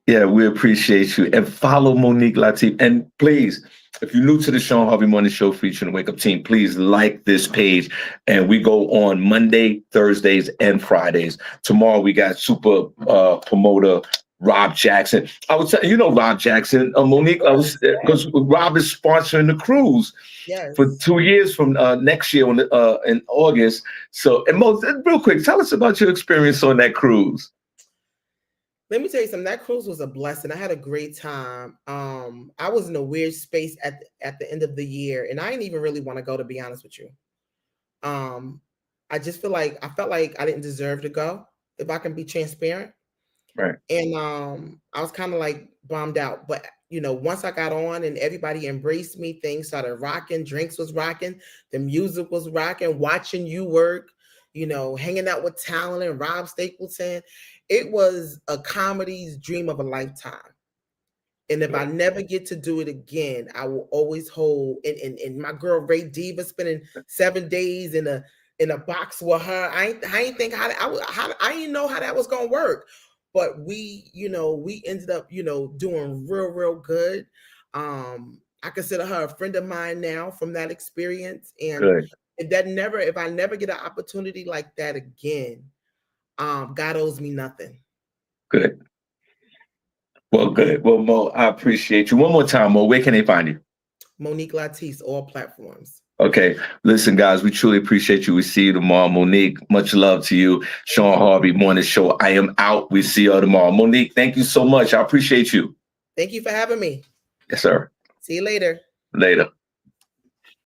Yeah, we appreciate you. And follow Monique Latise. And please, if you're new to the Shawn Harvey Morning Show featuring the Wake Up Team, please like this page. And we go on Monday, Thursdays, and Fridays. Tomorrow we got super promoter Rob Jackson. I was telling you know Rob Jackson, Monique, because Rob is sponsoring the cruise for 2 years from next year in August. So, and real quick, tell us about your experience on that cruise. Let me tell you something. That cruise was a blessing. I had a great time. I was in a weird space at the end of the year, and I didn't even really want to go, to be honest with you. I just felt like I didn't deserve to go, if I can be transparent. Right. And I was kind of like bummed out. But once I got on and everybody embraced me, things started rocking. Drinks was rocking. The music was rocking. Watching you work. Hanging out with Talent and Rob Stapleton. It was a comedy's dream of a lifetime. And if I never get to do it again, I will always hold. And my girl Ray Diva spending 7 days in a box with her. I ain't think I didn't know how that was gonna work. But we ended up, doing real good. I consider her a friend of mine now from that experience. And Good. if I never get an opportunity like that again, God owes me nothing. Good. Well, good. Well, Mo, I appreciate you. One more time, Mo, where can they find you? Monique Latise, all platforms. Okay. Listen, guys, we truly appreciate you. We see you tomorrow. Monique, much love to you. Shawn Harvey Morning Show. I am out. We see you tomorrow. Monique, thank you so much. I appreciate you. Thank you for having me. Yes, sir. See you later. Later.